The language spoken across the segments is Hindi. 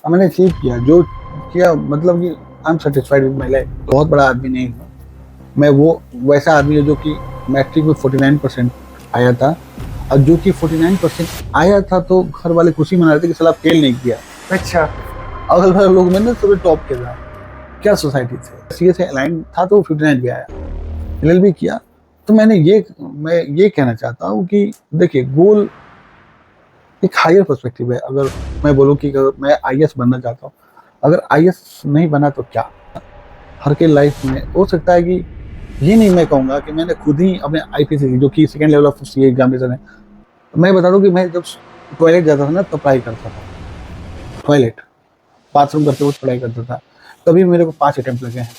मैंने अचीव किया जो किया, मतलब कि I am satisfied with my life. बहुत बड़ा आदमी नहीं हूँ मैं, वो वैसा आदमी है जो कि मैट्रिक में 49% आया था, और जो कि 49% आया था तो घर वाले खुशी मना रहे थे कि साला फेल नहीं किया। अच्छा, अगल बगल लोग मैंने सब टॉप किया था, क्या सोसाइटी से सी से अलाइन था तो 59 भी आया, LLB किया। तो मैं ये कहना चाहता हूँ कि देखिए, गोल एक हायर पर्सपेक्टिव है। अगर मैं बोलूँ कि अगर मैं IAS बनना चाहता हूँ, अगर IAS नहीं बना तो क्या, हर के लाइफ में हो सकता है कि ये नहीं मैं कहूँगा कि मैंने खुद ही अपने IPC जो कि second level of CA examination है, मैं बता दूँ कि मैं जब टॉयलेट जाता था ना तब पढ़ाई करता था, टॉयलेट बाथरूम करते हुए पढ़ाई करता था, तभी मेरे को 5 अटेम्प्ट लगे हैं।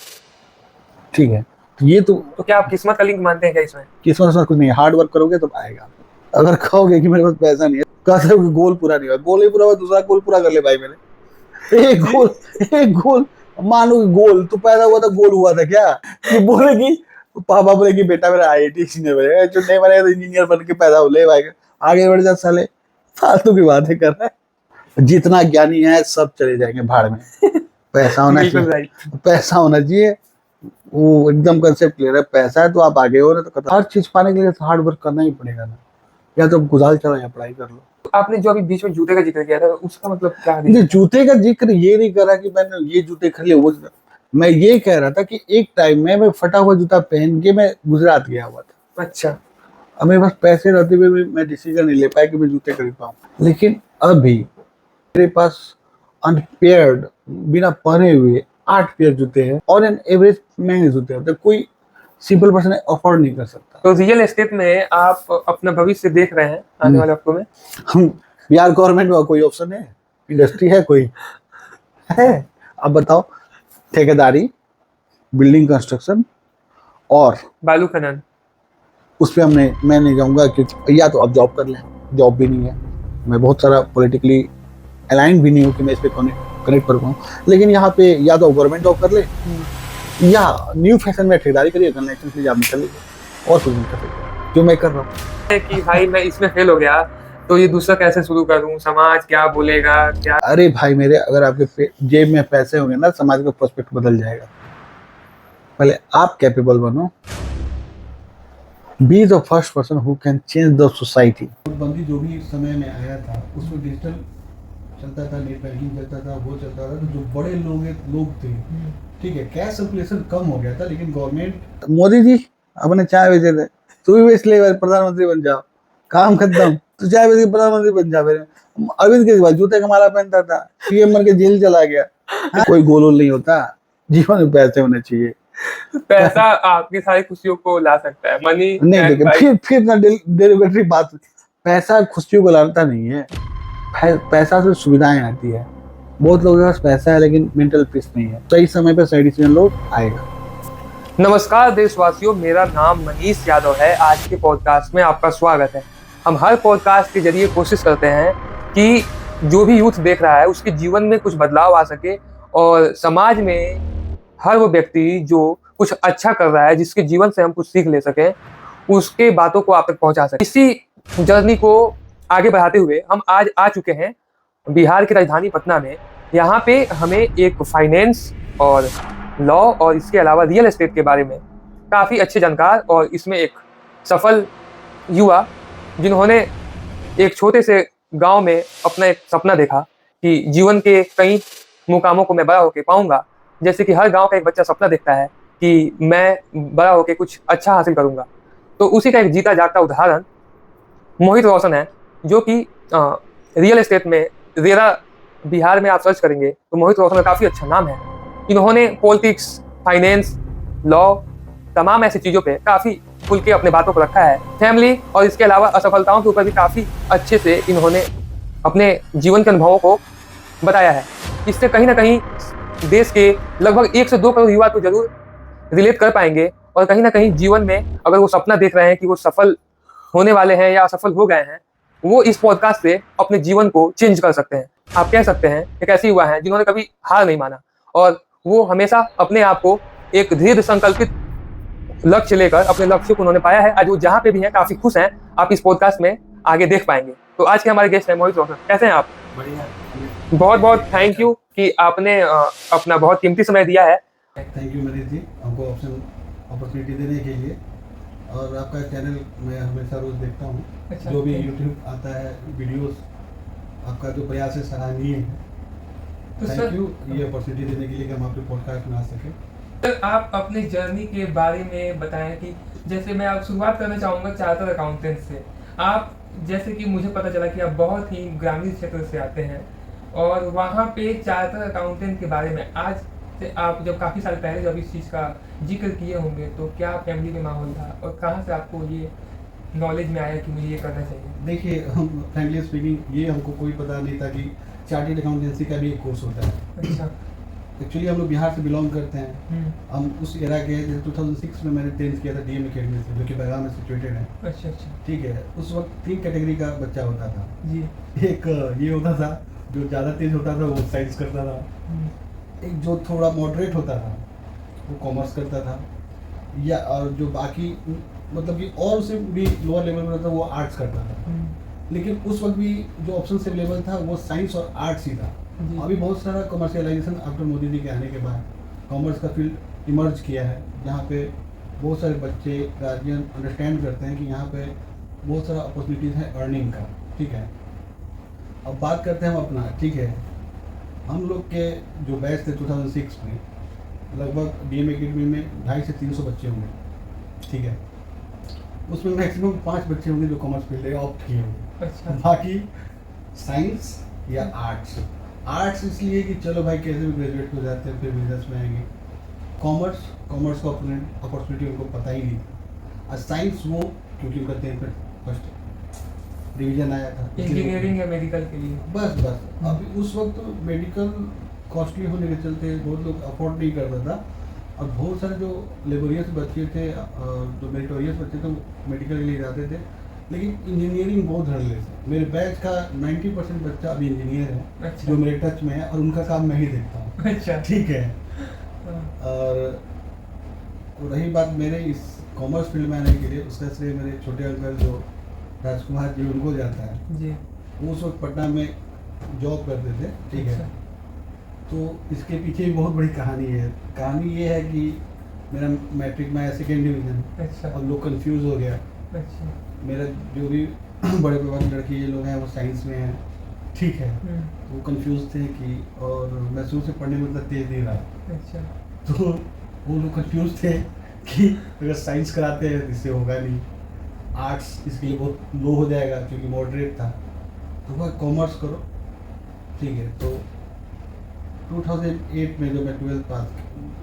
ठीक है, तो ये तो क्या आप किस्मत का लिंक मानते हैं क्या इसमें? किस्मत कुछ नहीं है, हार्ड वर्क करोगे तो आएगा। अगर कहोगे कि मेरे पास पैसा नहीं है, कहते हो कि गोल पूरा नहीं हुआ, गोल ही पूरा हुआ, दूसरा गोल पूरा कर ले भाई। मेरे एक गोल मानो कि गोल तो पैदा हुआ था, गोल हुआ था क्या कि बोले कि पापा बोले कि बेटा मेरा IIT इंजीनियर बनेगा, जो नहीं बनेगा तो इंजीनियर बन के पैदा हो ले भाई, आगे बढ़ जा साले, फालतू की बातें कर रहा है। जितना ज्ञानी है सब चले जाएंगे भाड़ में, पैसा होना बिल्कुल चाहिए, राइट। पैसा होना चाहिए। वो एकदम कंसेप्ट क्लियर है, पैसा है तो आप आगे हो, ना तो हर चीज पाने के लिए हार्ड वर्क करना ही पड़ेगा ना, या तो गुजाल चलो या पढ़ाई कर लो। आपने जो अभी बीच में जूते का जिक्र किया था उसका मतलब क्या है? नहीं, जूते का जिक्र ये नहीं करा कि मैंने ये जूते खरीदे वो, मैं ये कह रहा था कि एक टाइम में मैं फटा हुआ जूता पहन के मैं गुजरात गया हुआ था। अच्छा, अब मेरे पास पैसे रहते हुए भी मैं डिसीजन नहीं ले पाया कि मैं जूते खरीद पाऊँ, लेकिन अभी मेरे पास अनपेयर्ड बिना पहने हुए 8 पेयर जूते हैं, और एन एवरेज महंगे जूते होते हैं, कोई सिंपल पर्सन अफोर्ड नहीं कर सकता। तो रियल एस्टेट में आप अपना भविष्य देख रहे हैं आने वाले वक्तों में? हम बिहार गवर्नमेंट में कोई ऑप्शन है, इंडस्ट्री है कोई है? अब बताओ, ठेकेदारी, बिल्डिंग कंस्ट्रक्शन और बालू खनन। उस पर मैं नहीं जाऊंगा कि या तो आप जॉब कर लें, जॉब भी नहीं है, मैं बहुत सारा पॉलिटिकली अलाइन भी नहीं हूँ कि मैं इस पर कनेक्ट कर पाऊँ, लेकिन यहाँ पे या तो गवर्नमेंट जॉब कर ले, या न्यू फैशन में ठेकेदारी करिए, कनेक्शन से जॉब निकल लीजिए, और कुछ नहीं कर सकते जो मैं कर रहा हूँ। कि भाई मैं इसमें फेल हो गया तो ये दूसरा कैसे शुरू करूं, समाज क्या बोलेगा क्या? अरे भाई मेरे, अगर आपके जेब में पैसे होंगे ना, समाज का प्रोस्पेक्ट बदल जाएगा। पहले आप कैपेबल बनो, be the first person who can change the society. नोटबंदी जो भी समय में आया था उसमें डिजिटल चलता था, नेट बैंकिंग चलता था, वो चलता था, तो जो बड़े लोग थे, ठीक है, कैश सर्कुलेशन कम हो गया था, लेकिन गवर्नमेंट, मोदी जी अपने चाय बेचे थे, तू भी बेच ले, प्रधानमंत्री बन जाओ, काम खत्म, तू चाय बेच के प्रधानमंत्री बन जा। मेरे अरविंद केजरीवाल जूते का माला पहनता था, CM बन के जेल चला गया। कोई गोल नहीं होता, जीवन में पैसे होने चाहिए। पैसा आपकी सारी खुशियों को ला सकता है, मनी नहीं, लेकिन फिर ना डेरिवेटरी बात, पैसा खुशियों को लाता नहीं है, पैसा से सुविधाएं आती है। बहुत लोगों के पास पैसा है लेकिन मेंटल पीस नहीं है, सही समय पे सही डिसीजन लो, आएगा। नमस्कार देशवासियों, मेरा नाम मनीष यादव है। आज के पॉडकास्ट में आपका स्वागत है। हम हर पॉडकास्ट के जरिए कोशिश करते हैं कि जो भी यूथ देख रहा है उसके जीवन में कुछ बदलाव आ सके, और समाज में हर वो व्यक्ति जो कुछ अच्छा कर रहा है, जिसके जीवन से हम कुछ सीख ले सकें, उसके बातों को आप तक पहुंचा सकें। इसी जर्नी को आगे बढ़ाते हुए हम आज आ चुके हैं बिहार की राजधानी पटना में। यहाँ पे हमें एक फाइनेंस और लॉ और इसके अलावा रियल एस्टेट के बारे में काफ़ी अच्छे जानकार और इसमें एक सफल युवा, जिन्होंने एक छोटे से गांव में अपना एक सपना देखा कि जीवन के कई मुकामों को मैं बड़ा होकर पाऊंगा, जैसे कि हर गांव का एक बच्चा सपना देखता है कि मैं बड़ा होकर कुछ अच्छा हासिल करूंगा। तो उसी का एक जीता जागता उदाहरण मोहित रोशन है, जो कि रियल एस्टेट में रेरा बिहार में आप सर्च करेंगे तो मोहित रोशन का काफ़ी अच्छा नाम है। इन्होंने पॉलिटिक्स, फाइनेंस, लॉ, तमाम ऐसी चीज़ों पे काफ़ी खुल के अपने बातों को रखा है। फैमिली और इसके अलावा असफलताओं के ऊपर भी काफ़ी अच्छे से इन्होंने अपने जीवन के अनुभवों को बताया है। इससे कहीं ना कहीं देश के लगभग 1 से 2 करोड़ युवा तो जरूर रिलेट कर पाएंगे, और कहीं ना कहीं जीवन में अगर वो सपना देख रहे हैं कि वो सफल होने वाले हैं या असफल हो गए हैं, वो इस पॉडकास्ट से अपने जीवन को चेंज कर सकते हैं। आप कह सकते हैं एक ऐसे युवा हैं जिन्होंने कभी हार नहीं माना, और वो हमेशा अपने आप को एक दृढ़ संकल्पित लक्ष्य लेकर अपने लक्ष्य को उन्होंने पाया है। आज वो जहाँ पे भी हैं काफी खुश हैं। आप इस पॉडकास्ट में आगे देख पाएंगे। तो आज के हमारे गेस्ट हैं मोहित रोशन। कैसे हैं आप? बढ़िया। बहुत बहुत थैंक यू कि आपने अपना बहुत कीमती समय दिया है। थैंक यू मनीष जी, हमको अपॉर्चुनिटी देने के लिए। और आपका चैनल मैं हमेशा रोज़ देखता हूँ। अच्छा, जो भी thank you। यूट्यूब आता है वीडियोस, आपका जो प्रयास है सराहनीय है। तो थैंक सर, यू ये अपॉर्चुनिटी देने के लिए कि हम आपके पॉडकास्ट में आ सकें। सर आप अपने जर्नी के बारे में बताएं कि जैसे मैं आप शुरुआत करना चाहूँगा चार्टर्ड अकाउंटेंट से। आप जैसे कि मुझे पता चला कि आप बहुत ही ग्रामीण क्षेत्र से आते हैं और वहाँ पे चार्टर्ड अकाउंटेंट के बारे में आज से आप जब काफ़ी साल पहले जब इस चीज़ का जिक्र किए होंगे तो क्या फैमिली में माहौल था और कहाँ से आपको ये नॉलेज में आया कि मुझे ये करना चाहिए? देखिए, हम फ्रैंकली स्पीकिंग ये हमको कोई पता नहीं था कि चार्टेड अकाउंटेंसी का भी एक कोर्स होता है। अच्छा। एक्चुअली हम लोग बिहार से बिलोंग करते हैं। हम्म। हम उस एरा के हैं, जैसे 2006 में मैंने 10th किया था डीएम अकेडमी से, जो कि बेलगाम में सिचुएटेड है। अच्छा अच्छा। ठीक है, उस वक्त 3 कैटेगरी का बच्चा होता था। जी। एक ये होता था जो ज़्यादा तेज होता था, वो साइंस करता था। एक जो थोड़ा मॉडरेट होता था वो कॉमर्स करता था, या और जो बाकी मतलब कि और उससे भी लोअर लेवल में रहता था वो आर्ट्स करता था। लेकिन उस वक्त भी जो ऑप्शन अवेलेबल था वो साइंस और आर्ट्स ही था। जी। अभी बहुत सारा कमर्शियलाइजेशन आफ्टर मोदी जी के आने के बाद कॉमर्स का फील्ड इमर्ज किया है, जहाँ पे बहुत सारे बच्चे गार्जियन अंडरस्टैंड करते हैं कि यहाँ पे बहुत सारा अपॉर्चुनिटीज़ है अर्निंग का। ठीक है, अब बात करते हैं हम अपना। ठीक है, हम लोग के जो बैच थे 2006 में, लगभग डीएम अकेडमी में 250 से 300 बच्चे होंगे। ठीक है, उसमें मैक्सिमम 5 बच्चे होंगे जो कॉमर्स फील्ड ऑप्ट किए होंगे। अच्छा। बाकी साइंस या आर्ट्स। आर्ट्स इसलिए कि चलो भाई कैसे भी ग्रेजुएट हो जाते हैं फिर बिजनेस में आएंगे। कॉमर्स का अपॉर्चुनिटी उनको पता ही नहीं था। और साइंस वो क्योंकि उनका 10th में फर्स्ट डिवीजन आया था, इंजीनियरिंग या मेडिकल के लिए। बस अभी उस वक्त मेडिकल कॉस्टली होने के चलते बहुत लोग अफोर्ड नहीं करता था। और बहुत सारे जो लेबोरियस बच्चे थे, जो मेरिटोरियस बच्चे थे, वो मेडिकल के लिए जाते थे। लेकिन इंजीनियरिंग बहुत धड़ल्ले से, मेरे बैच का 90% बच्चा अभी इंजीनियर है। अच्छा। जो मेरे टच में है, और उनका काम मैं ही देखता हूँ। अच्छा। ठीक है, हाँ। और रही बात मेरे इस कॉमर्स फील्ड में आने के लिए, उसका श्रेय मेरे छोटे अंकल जो राजकुमार जी, उनको जाता है। जी। वो उस वक्त पटना में जॉब करते थे। ठीक है, अच्छा। तो इसके पीछे भी बहुत बड़ी कहानी है। कहानी ये है कि मेरा मैट्रिक में आया 2nd डिवीज़न। अच्छा। अब लोग कंफ्यूज हो गया। अच्छा। मेरा जो भी बड़े पापा की लड़की ये लोग हैं वो साइंस में हैं। ठीक है, वो कंफ्यूज थे कि, और मैं शुरू से पढ़ने में उतना तेज नहीं रहा, अच्छा। तो वो लोग कंफ्यूज थे कि अगर साइंस कराते हैं तो इससे होगा नहीं, आर्ट्स इसके लिए बहुत लो हो जाएगा क्योंकि मॉडरेट था, तो वह कॉमर्स करो। ठीक है, तो 2008 में जो मैं 12th पास,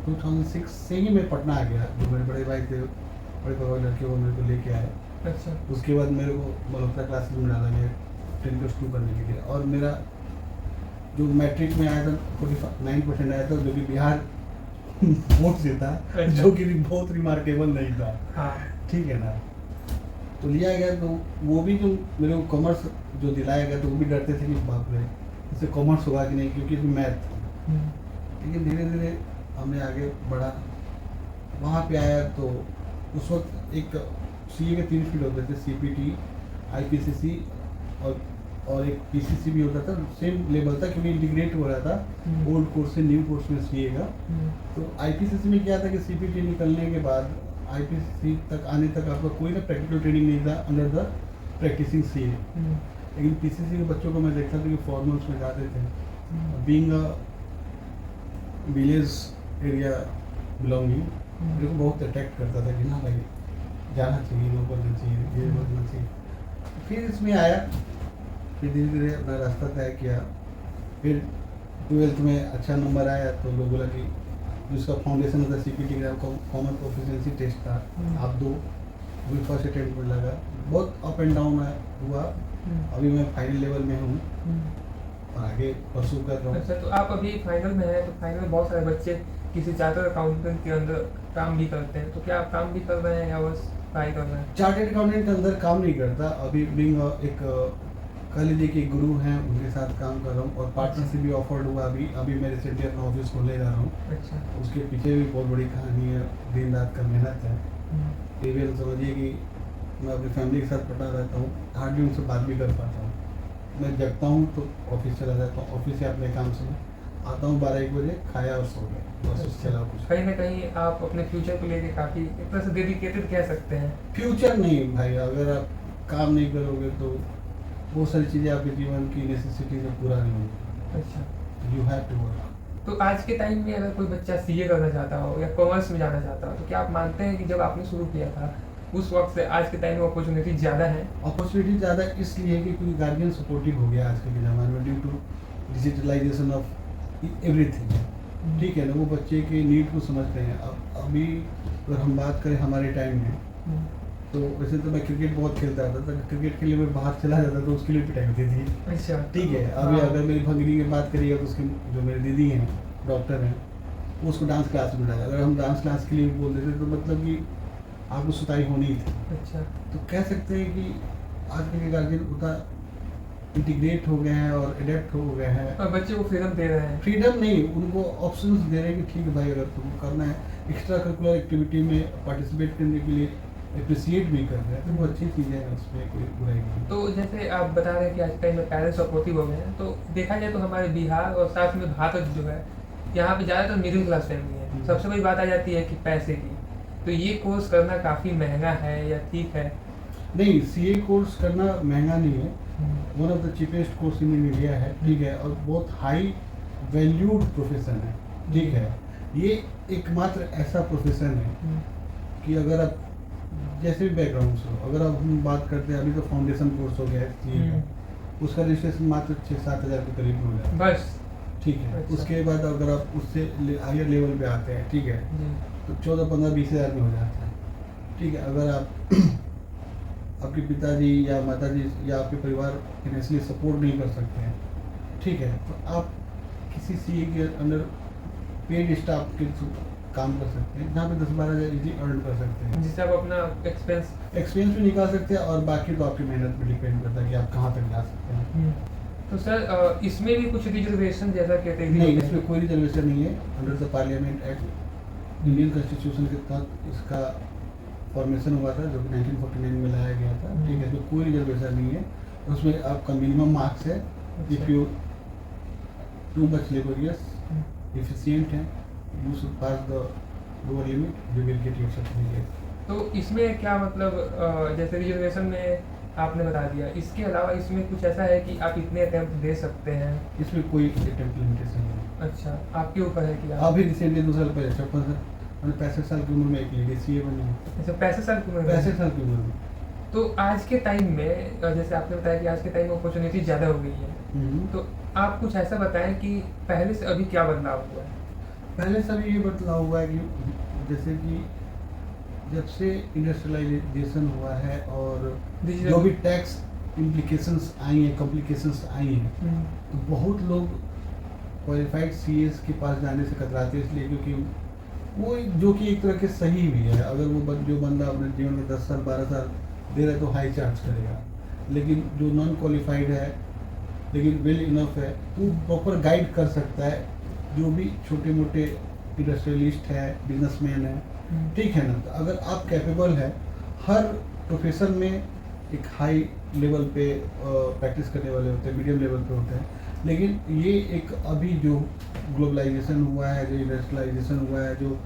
2006 से ही मैं पटना आ गया। जो मेरे बड़े भाई थे, बड़े पापा के लड़के, वो मेरे को लेके आए। अच्छा। उसके बाद मेरे को मल्होत्रा क्लासेस में डाला गया 10+2 करने के लिए। और मेरा जो मैट्रिक में आया था 49% आया था, जो कि बिहार बोर्ड से था, जो कि बहुत रिमार्केबल नहीं था। हाँ। ठीक है ना, तो लिया गया। तो वो भी जो मेरे को कॉमर्स जो दिलाया गया, तो वो भी डरते थे कि बाप रे इससे कॉमर्स होगा कि नहीं, क्योंकि इसमें मैथ था। लेकिन धीरे धीरे हमने आगे बढ़ा। वहाँ पे आया तो उस वक्त एक सीए के 3 फील्ड होते थे, सीपीटी, आईपीसीसी और एक पीसीसी भी होता था। सेम लेवल था क्योंकि इंटीग्रेट हो रहा था ओल्ड कोर्स से न्यू कोर्स में सीए का। तो आईपीसीसी में क्या था कि सीपीटी निकलने के बाद आईपीसीसी तक आने तक आपका कोई ना प्रैक्टिकल ट्रेनिंग नहीं था अंडर द प्रैक्टिसिंग सीए। लेकिन पीसीसी के बच्चों को मैं देखता था कि फॉर्मल्स में जाते थे। Being a village area belonging, मेरे को बहुत अट्रैक्ट करता था कि ना भाई जाना चाहिए, लोग करना चाहिए, ये करना चाहिए। फिर इसमें आया, फिर धीरे धीरे अपना रास्ता तय किया। फिर 12th में अच्छा नंबर आया तो लोग बोला कि जिसका फाउंडेशन होता है सीपीटी का कॉमन प्रोफिशिएंसी टेस्ट था, आप दो। अभी फर्स्ट अटेम्प्ट में लगा, बहुत अप एंड डाउन हुआ। अभी मैं फाइनल लेवल में हूँ और आगे परसू कर रहा हूँ। अच्छा, तो आप अभी फाइनल में हैं, तो फाइनल में बहुत सारे बच्चे किसी चार्टर्ड अकाउंटेंट के अंदर काम भी करते हैं, तो क्या आप काम भी कर रहे हैं या बस ट्राई कर रहे हैं? चार्टेड अकाउंटेंट के अंदर काम नहीं करता अभी। बीइंग एक कह लीजिए कि गुरु हैं, उनके साथ काम कर रहा हूँ। और पार्टनरशिप भी ऑफर्ड हुआ अभी मैं रिसेंटली अपना ऑफिस खोलने जा रहा हूँ। अच्छा। उसके पीछे भी बहुत बड़ी कहानी है, दिन रात का मेहनत है। इवन समझिए कि मैं अपनी फैमिली के साथ पटा रहता हूँ, हार्डली उनसे बात भी कर पाता हूँ। मैं जगता हूँ तो ऑफिस चला जाता हूँ, ऑफिस से अपने काम से आता हूँ 12-1 बजे, खाया और सो गया, बस उसके अलावा कुछ कहीं ना कहीं आप अपने फ्यूचर को लेके काफ़ी एक तरह से डेडिकेटेड कह सकते हैं। फ्यूचर नहीं भाई, अगर आप काम नहीं करोगे तो बहुत सारी चीज़ें आपके जीवन की नेसेसिटी से पूरा नहीं होगी। अच्छा, यू हैव टू वर्क। तो आज के टाइम में अगर कोई बच्चा सीए करना चाहता हो या कॉमर्स में जाना चाहता हो, तो क्या आप मानते हैं कि जब आपने शुरू किया था उस वक्त से आज के टाइम में अपॉर्चुनिटी ज़्यादा है? अपॉर्चुनिटी ज़्यादा इसलिए है कि क्योंकि गार्जियन सपोर्टिव हो गया आजकल के ज़माने में due to digitalisation of everything. ठीक है ना, वो बच्चे के नीड को समझते हैं। अब अभी अगर हम बात करें हमारे टाइम में, तो वैसे तो मैं क्रिकेट बहुत खेलता था, तो क्रिकेट के लिए मैं बाहर चला जाता तो उसके लिए पिटाई होती थी। अच्छा, ठीक है, अभी हाँ। अगर मेरी भगिनी की बात करिएगा तो उसकी जो मेरी दीदी हैं डॉक्टर हैं, वो उसको डांस क्लास में डाला। अगर हम डांस क्लास के लिए बोल देते तो मतलब कि आपको सुताई होनी ही थी। अच्छा, तो कह सकते हैं कि आजकल के गार्जियन उतना इंटीग्रेट हो गए हैं और एडेप्ट हो गए हैं। और बच्चे को फ्रीडम दे रहे हैं। फ्रीडम नहीं, उनको ऑप्शंस दे रहे हैं कि ठीक है भाई, अगर तुमको करना है एक्स्ट्रा करिकुलर एक्टिविटी में पार्टिसिपेट करने के लिए अप्रिसिएट भी कर रहे हैं, तो वो अच्छी चीज़ है, उसमें कोई बुराई नहीं। तो जैसे आप बता रहे हैं कि आज के टाइम में पेरेंट्स सपोर्टिव हो गए हैं, तो देखा जाए तो हमारे बिहार और साथ में भारत जो है, यहाँ पे ज़्यादातर मिडिल क्लास फैमिली है। सबसे बड़ी बात आ जाती है कि पैसे की। तो ये कोर्स करना काफ़ी महंगा है या ठीक है? नहीं, सीए कोर्स करना महंगा नहीं है, one of the cheapest course in India है। ठीक है, और बहुत हाई वैल्यूड प्रोफेशन है। ठीक है, ये एकमात्र ऐसा प्रोफेशन है कि अगर आप जैसे भी बैकग्राउंड से हो, अगर आप हम बात करते हैं, अभी तो फाउंडेशन कोर्स हो गया है सीए का, उसका रजिस्ट्रेशन मात्र 6-7 हज़ार के करीब में हो जाता है। बस। ठीक है, अच्छा। उसके बाद अगर आप उससे हायर लेवल पे आते हैं, ठीक है, जी। तो 14-15-20 हज़ार में हो जाता है। ठीक है, अगर आप आपके पिताजी या माताजी या आपके परिवार फाइनेंशियली सपोर्ट नहीं कर सकते हैं, ठीक है, तो आप किसी सीए के अंडर पेड स्टाफ के थ्रू काम कर सकते हैं, जहाँ पे 10-12 हज़ार इजी अर्न कर सकते हैं। जिससे आप अपना एक्सपेंस। भी निकाल सकते हैं, और बाकी तो आपकी मेहनत पे डिपेंड करता है कि आप कहाँ तक जा सकते हैं। तो सर इसमें भी कुछ रिजर्वेशन जैसा कैटेगरी नहीं, इसमें कोई रिजर्वेशन नहीं है। Under the parliament act, Indian constitution के तहत इसका फॉर्मेशन हुआ था, जो कि 1949 में लाया गया था। ठीक है, इसमें कोई रिजर्वेशन नहीं है। उसमें आपका मिनिमम मार्क्स है, if you too much laborious, efficient है, you should pass the lower limit, you will get your certificate. तो इसमें क्या मतलब जैसे रिजर्वेशन में आपने बता दिया, इसके अलावा इसमें कुछ ऐसा है कि आप इतने अटेम्प्ट दे सकते हैं? इसमें कोई अटेम्प्ट लिमिटेशन नहीं है। अच्छा, आपके ऊपर है कि अभी रिसेंटली 2 साल पहले 65 साल की उम्र में एक लेडी सीए बनी है। अच्छा, 65 साल की उम्र में? 65 साल की उम्र में। तो आज के टाइम में जैसे आपने बताया कि आज के टाइम में अपॉर्चुनिटी ज़्यादा हो गई है, तो आप कुछ ऐसा बताएं कि पहले से अभी क्या बदलाव हुआ है? पहले से अभी ये बदलाव हुआ है कि जैसे कि जब से इंडस्ट्रियलाइजेशन हुआ है और Digital- जो भी टैक्स इम्प्लीकेशंस आई हैं, कॉम्प्लिकेशंस आई हैं, तो बहुत लोग क्वालिफाइड सीएस के पास जाने से कतराते हैं, इसलिए क्योंकि वो जो कि एक तरह के सही भी है। अगर वो जो बंदा अपने जीवन में 10 साल 12 साल दे रहा है तो हाई चार्ज करेगा, लेकिन जो नॉन क्वालिफाइड है लेकिन वेल इनफ है, वो प्रॉपर गाइड कर सकता है जो भी छोटे मोटे इंडस्ट्रियलिस्ट है, बिजनेसमैन है। ठीक है ना, तो अगर आप कैपेबल है, हर प्रोफेशन में एक हाई लेवल पे प्रैक्टिस करने वाले होते हैं, मीडियम लेवल पे होते हैं, लेकिन ये एक अभी जो ग्लोबलाइजेशन हुआ है, जो इंडस्ट्रियलाइजेशन हुआ है, जो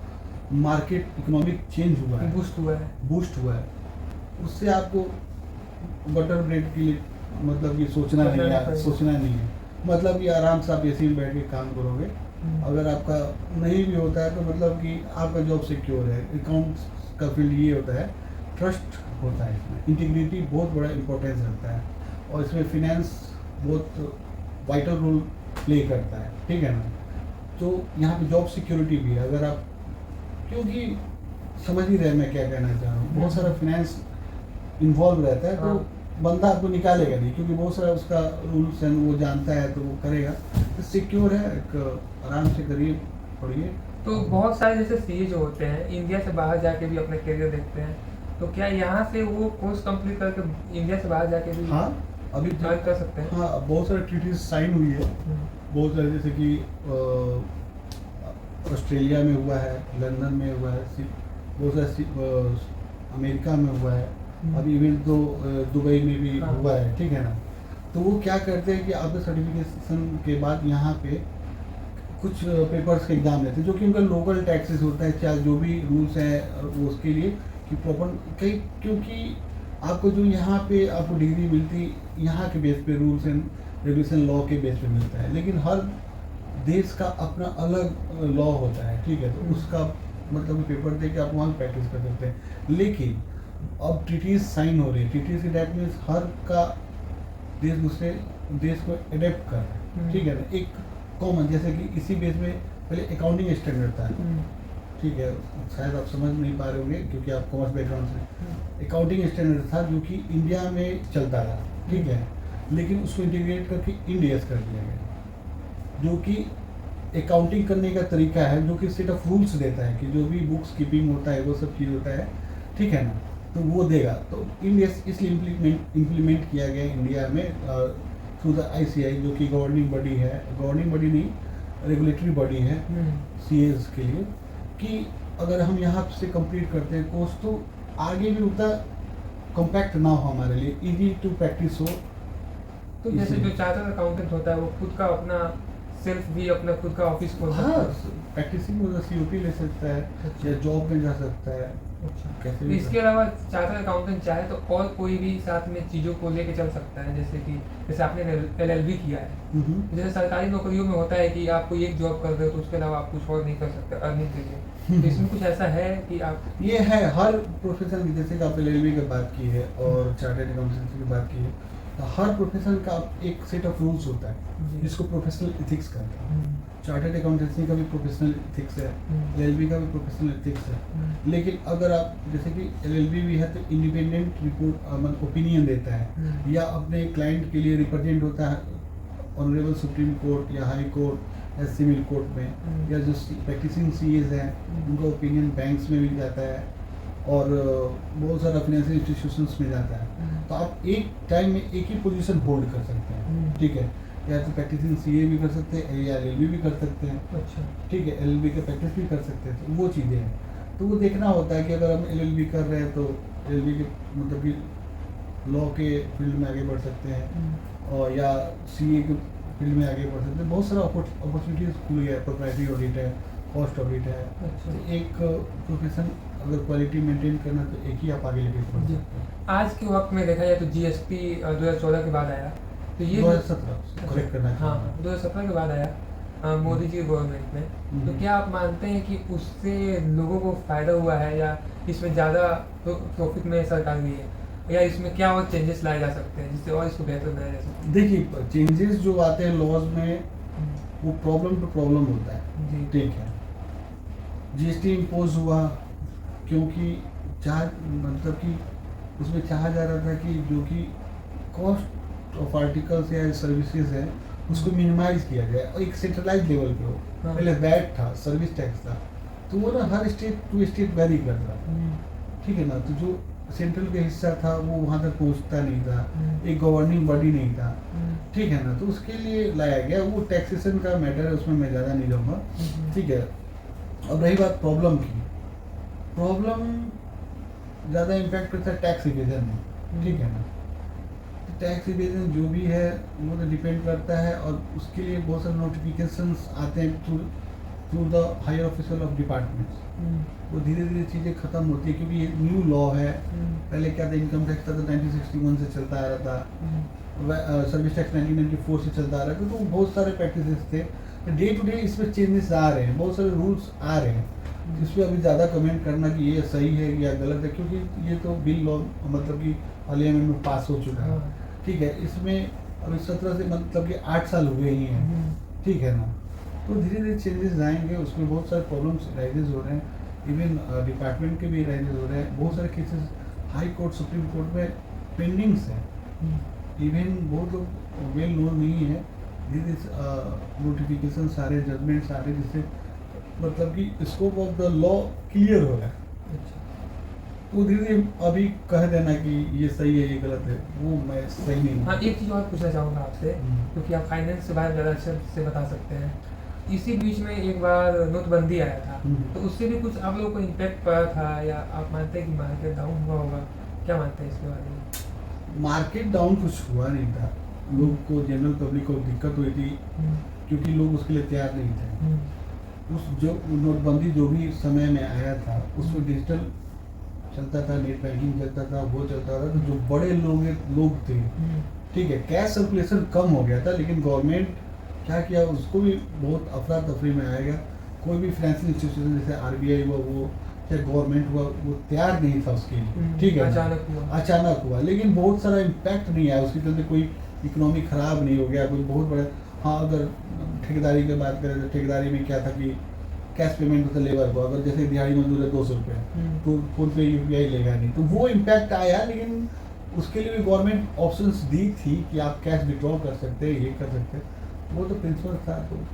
मार्केट इकोनॉमिक चेंज हुआ है, बूस्ट हुआ है, उससे आपको बटर ब्रेड के लिए मतलब ये सोचना नहीं है, मतलब कि आराम से आप एसी में बैठ के काम करोगे। अगर आपका नहीं भी होता है तो मतलब कि आपका जॉब सिक्योर है। अकाउंट्स का फील्ड ये होता है, ट्रस्ट होता है, इसमें इंटीग्रिटी बहुत बड़ा इंपॉर्टेंस रखता है, और इसमें फिनेंस बहुत वाइटल रोल प्ले करता है। ठीक है ना, तो यहाँ पे जॉब सिक्योरिटी भी है। अगर आप, क्योंकि समझ ही रहे मैं क्या कहना चाह रहा हूँ, बहुत सारा फिनेंस इन्वॉल्व रहता है, तो बंदा आपको निकालेगा नहीं, क्योंकि बहुत सारा उसका रूल्स एंड वो जानता है, तो वो करेगा। तो सिक्योर है, एक आराम से करिए, पढ़िए। तो बहुत सारे जैसे सीए जो होते हैं इंडिया से बाहर जाके भी अपना करियर देखते हैं, तो क्या यहाँ से वो कोर्स कंप्लीट करके इंडिया से बाहर जाके भी हाँ, अभी ज्वाइन कर सकते हैं? हाँ, बहुत सारे ट्रीटीज साइन हुई है, बहुत सारे, जैसे कि ऑस्ट्रेलिया में हुआ है, लंदन में हुआ है, बहुत सारे अमेरिका में हुआ है, अभी इवन तो दुबई में भी हुआ है। ठीक है ना, तो वो क्या करते हैं कि आपके सर्टिफिकेशन के बाद यहाँ पे कुछ पेपर्स के एग्जाम लेते हैं, जो कि उनका लोकल टैक्सेस होता है, चाहे जो भी रूल्स हैं वो उसके लिए कि प्रॉपर कई, क्योंकि आपको जो यहाँ पे आपको डिग्री मिलती यहाँ के बेस पे रूल्स एंड रेगुलेशन लॉ के बेस पे मिलता है, लेकिन हर देश का अपना अलग लॉ होता है, ठीक है। तो उसका मतलब पेपर दे के आप वहाँ प्रैक्टिस कर सकते हैं। लेकिन अब ट्रीटीज साइन हो रही है, ट्रीटीज की डेट मीन्स हर का देश दूसरे देश को अडेप्ट कर रहा है, ठीक है ना। एक कॉमन जैसे कि इसी बेस में पहले अकाउंटिंग स्टैंडर्ड था, ठीक है, शायद आप समझ नहीं पा रहे होंगे क्योंकि आप कॉमर्स बैकग्राउंड से। अकाउंटिंग स्टैंडर्ड था जो कि इंडिया में चलता था, ठीक है, लेकिन उसको इंटीग्रेट करके इंडियस कर दिया गया, जो कि अकाउंटिंग करने का तरीका है, जो कि सेट ऑफ रूल्स देता है कि जो भी बुक्स कीपिंग होता है वो सब चीज़ होता है, ठीक है ना। तो वो देगा, तो इंडियस इसलिए इम्प्लीमेंट किया गया इंडिया में थ्रू द ICI, जो कि गवर्निंग बॉडी है, गवर्निंग बॉडी नहीं रेगुलेटरी बॉडी है CAs के लिए, कि अगर हम यहाँ से कंप्लीट करते हैं कोर्स तो आगे भी उतना कॉम्पैक्ट ना हो हमारे लिए, इजी टू प्रैक्टिस हो। तो जैसे जो चार्टर्ड अकाउंटेंट होता है वो खुद का अपना सेल्फ भी अपना खुद का ऑफिस खोल सकता हाँ, है। प्रैक्टिसिंग में COP ले सकता है या जॉब में जा सकता है, कैसे तो भी इसके अलावा चार्टर्ड अकाउंटेंट चाहे तो और कोई भी साथ में चीज़ों को लेके चल सकता है, जैसे आपने LLB किया है, जैसे सरकारी नौकरियों में होता है कि आप कोई एक जॉब कर रहे हो तो उसके अलावा आप कुछ और नहीं कर सकते अर्निंग के लिए, तो इसमें कुछ ऐसा है कि आप ये है हर प्रोफेशन की, जैसे कि आप LLB की बात की है और चार्टर्ड अकाउंटेंसी की बात की है, तो हर प्रोफेशन का एक सेट ऑफ रूल्स होता है जिसको प्रोफेशनल एथिक्स कहते हैं। चार्टर्ड अकाउंटेंसी का भी प्रोफेशनल एथिक्स है, LLB का भी प्रोफेशनल एथिक्स है। लेकिन अगर आप जैसे कि LLB भी है तो इंडिपेंडेंट रिपोर्ट मतलब ओपिनियन देता है, या अपने क्लाइंट के लिए रिप्रेजेंट होता है ऑनरेबल सुप्रीम कोर्ट या हाई कोर्ट या सिविल कोर्ट में, या जो प्रैक्टिसिंग CAs हैं उनका ओपिनियन बैंक्स में भी जाता है और बहुत सारा फाइनेंशियल इंस्टीट्यूशंस में जाता है। तो आप एक टाइम में एक ही पोजीशन होल्ड कर सकते हैं, ठीक है, या तो प्रैक्टिसिंग CA भी कर सकते हैं या LLB भी कर सकते हैं, अच्छा ठीक है, LLB का प्रैक्टिस भी कर सकते हैं। तो वो चीज़ें हैं, तो वो देखना होता है कि अगर हम LLB कर रहे हैं तो LLB के मतलब कि लॉ के फील्ड में आगे बढ़ सकते हैं और या CA के फील्ड में आगे बढ़ सकते हैं। बहुत सारा अपॉर्चुनिटीज खुल गया है, प्रोप्राइटरी ऑडिट है, कॉस्ट ऑडिट है। अच्छा। तो एक प्रोफेशन अगर क्वालिटी मेंटेन करना तो एक ही आप आगे लेके बढ़ जी। सकते हैं। आज के वक्त में देखा जाए तो GST 2014 के बाद आया, तो ये 2017 करेक्ट करना हाँ चाहिए। 2017 के बाद आया मोदी जी गवर्नमेंट में, तो क्या आप मानते हैं कि उससे लोगों को फायदा हुआ है या इसमें ज़्यादा प्रॉफिट में सरकार गई है, या इसमें क्या और चेंजेस लाए जा सकते हैं जिससे और इसको बेहतर बनाया जा सकता है? देखिए चेंजेस जो आते हैं लॉज में वो प्रॉब्लम टू प्रॉब्लम होता है, जी ठीक है। GST इम्पोज हुआ क्योंकि मतलब कि उसमें चाहा जा रहा था कि जो कि कॉस्ट ऑफ आर्टिकल्स या सर्विसेज है उसको मिनिमाइज किया जाए और एक सेंट्रलाइज लेवल पे हो। हाँ। पहले वैट था, सर्विस टैक्स था, तो वो ना हर स्टेट टू स्टेट वेरी कर रहा, ठीक है ना। तो जो सेंट्रल का हिस्सा था वो वहाँ तक पहुँचता नहीं था, एक गवर्निंग बॉडी नहीं था, ठीक है ना। तो उसके लिए लाया गया, वो टैक्सेशन का मैटर है, उसमें मैं ज़्यादा नहीं जाऊँगा, ठीक है। अब रही बात प्रॉब्लम की, प्रॉब्लम ज़्यादा इम्पैक्ट करता है टैक्स इवेजन में, ठीक है ना। टैक्स इवेजन जो भी है वो तो डिपेंड करता है और उसके लिए बहुत सारे नोटिफिकेशंस आते हैं through the higher officer of departments. वो धीरे धीरे चीज़ें ख़त्म होती है क्योंकि ये न्यू लॉ है। पहले क्या था, इनकम टैक्स था तो 1961 से चलता आ रहा था, सर्विस टैक्स 1994 से चलता आ रहा था, तो बहुत सारे प्रैक्टिसेस थे। डे टू डे इसमें चेंजेस आ रहे हैं, बहुत सारे रूल्स आ रहे हैं, जिसपे अभी ज़्यादा कमेंट करना कि ये सही है या गलत है, क्योंकि ये तो बिल लॉ मतलब कि पार्लियामेंट में पास हो चुका है, ठीक है। इसमें अभी 17 से मतलब कि 8 साल हुए ही हैं, ठीक है ना। तो धीरे धीरे चेंजेस आएंगे, उसमें बहुत सारे प्रॉब्लम्स राइजेज हो रहे हैं, इवन डिपार्टमेंट के भी राइजेज हो रहे हैं। बहुत सारे cases high court supreme court में पेंडिंग्स हैं, इवन बहुत लोग वेल नोन नहीं है। धीरे नोटिफिकेशन सारे जजमेंट सारे, जिससे मतलब कि scope of the law clear हो रहा है। तो धीरे धीरे अभी कह देना कि ये सही है ये गलत है, वो मैं सही नहीं। हाँ, एक चीज़ और पूछना चाहूँगा आपसे, क्योंकि आप फाइनेंस के बारे में ज़्यादा अच्छे से बता सकते हैं। इसी बीच में एक बार नोटबंदी आया था, तो उससे भी कुछ आप लोगों को इम्पैक्ट पड़ा था, या आप मानते हैं कि मार्केट डाउन हुआ होगा? क्या मानते हैं इसके बारे में? मार्केट डाउन कुछ हुआ नहीं था, लोग को, जनरल पब्लिक को दिक्कत हुई थी क्योंकि लोग उसके लिए तैयार नहीं थे। उस जो नोटबंदी जो भी समय में आया था उसमें डिजिटल चलता था, नेट बैंकिंग चलता था, वो चलता था, तो जो बड़े लोग थे, ठीक है, कैश सर्कुलेशन कम हो गया था, लेकिन गवर्नमेंट क्या किया, उसको भी बहुत अफरा तफरी में आएगा। कोई भी फाइनेंशियल इंस्टीट्यूशन जैसे आरबीआई हुआ, वो चाहे गवर्नमेंट हुआ, वो तैयार नहीं था उसके लिए, ठीक है, अचानक हुआ, लेकिन बहुत सारा इम्पैक्ट नहीं आया उसके चलते, कोई इकोनॉमी खराब नहीं हो गया, कोई बहुत बड़ा। हाँ, अगर ठेकेदारी की बात करें तो ठेकेदारी में क्या था कि कैश पेमेंट होता लेबर को, अगर जैसे दिहाड़ी मजदूर है 200 रुपये, तो फोन पे यूपीआई लेगा नहीं, तो वो इम्पैक्ट आया, लेकिन उसके लिए भी गवर्नमेंट ऑप्शंस दी थी कि आप कैश विड्रॉ कर सकते हैं, ये कर सकते हैं, वो तो प्रिंसिपल था। तो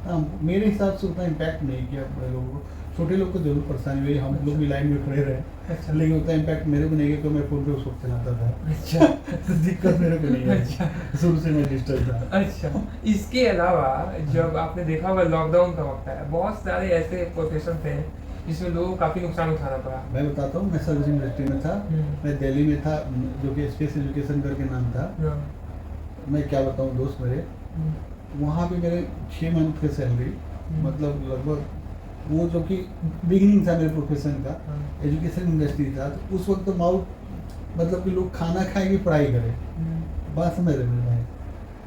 हाँ, मेरे हिसाब से उतना इम्पैक्ट नहीं किया बड़े लोगों को। छोटे लोग को जरूर परेशानी हुई, हम लोग भी लाइन में खड़े रहे, अच्छा। लेकिन उतना इम्पैक्ट मेरे को नहीं किया, क्योंकि मैं फोन पे उस वक्त चलाता था। अच्छा। तो दिक्कत मेरे को नहीं है, अच्छा। शुरू से मैं डिजिटल था। अच्छा, इसके अलावा जब आपने देखा होगा लॉकडाउन का वक्त है, बहुत सारे ऐसे प्रोफेशन थे जिसमें लोगों को काफी नुकसान उठाना पड़ा। मैं बताता हूँ, मैं सर्विस इंडस्ट्री में था, मैं दिल्ली में था, जो कि स्पेस एजुकेशन करके नाम था। मैं क्या बताऊँ दोस्त मेरे, वहाँ पे मेरे 6 मंथ की सैलरी, मतलब लगभग वो जो कि बिगिनिंग था मेरे प्रोफेशन का, एजुकेशन इंडस्ट्री था, तो उस वक्त तो माउथ मतलब कि लोग खाना खाएंगे पढ़ाई करें, बात समझ रहे मेरे भाई।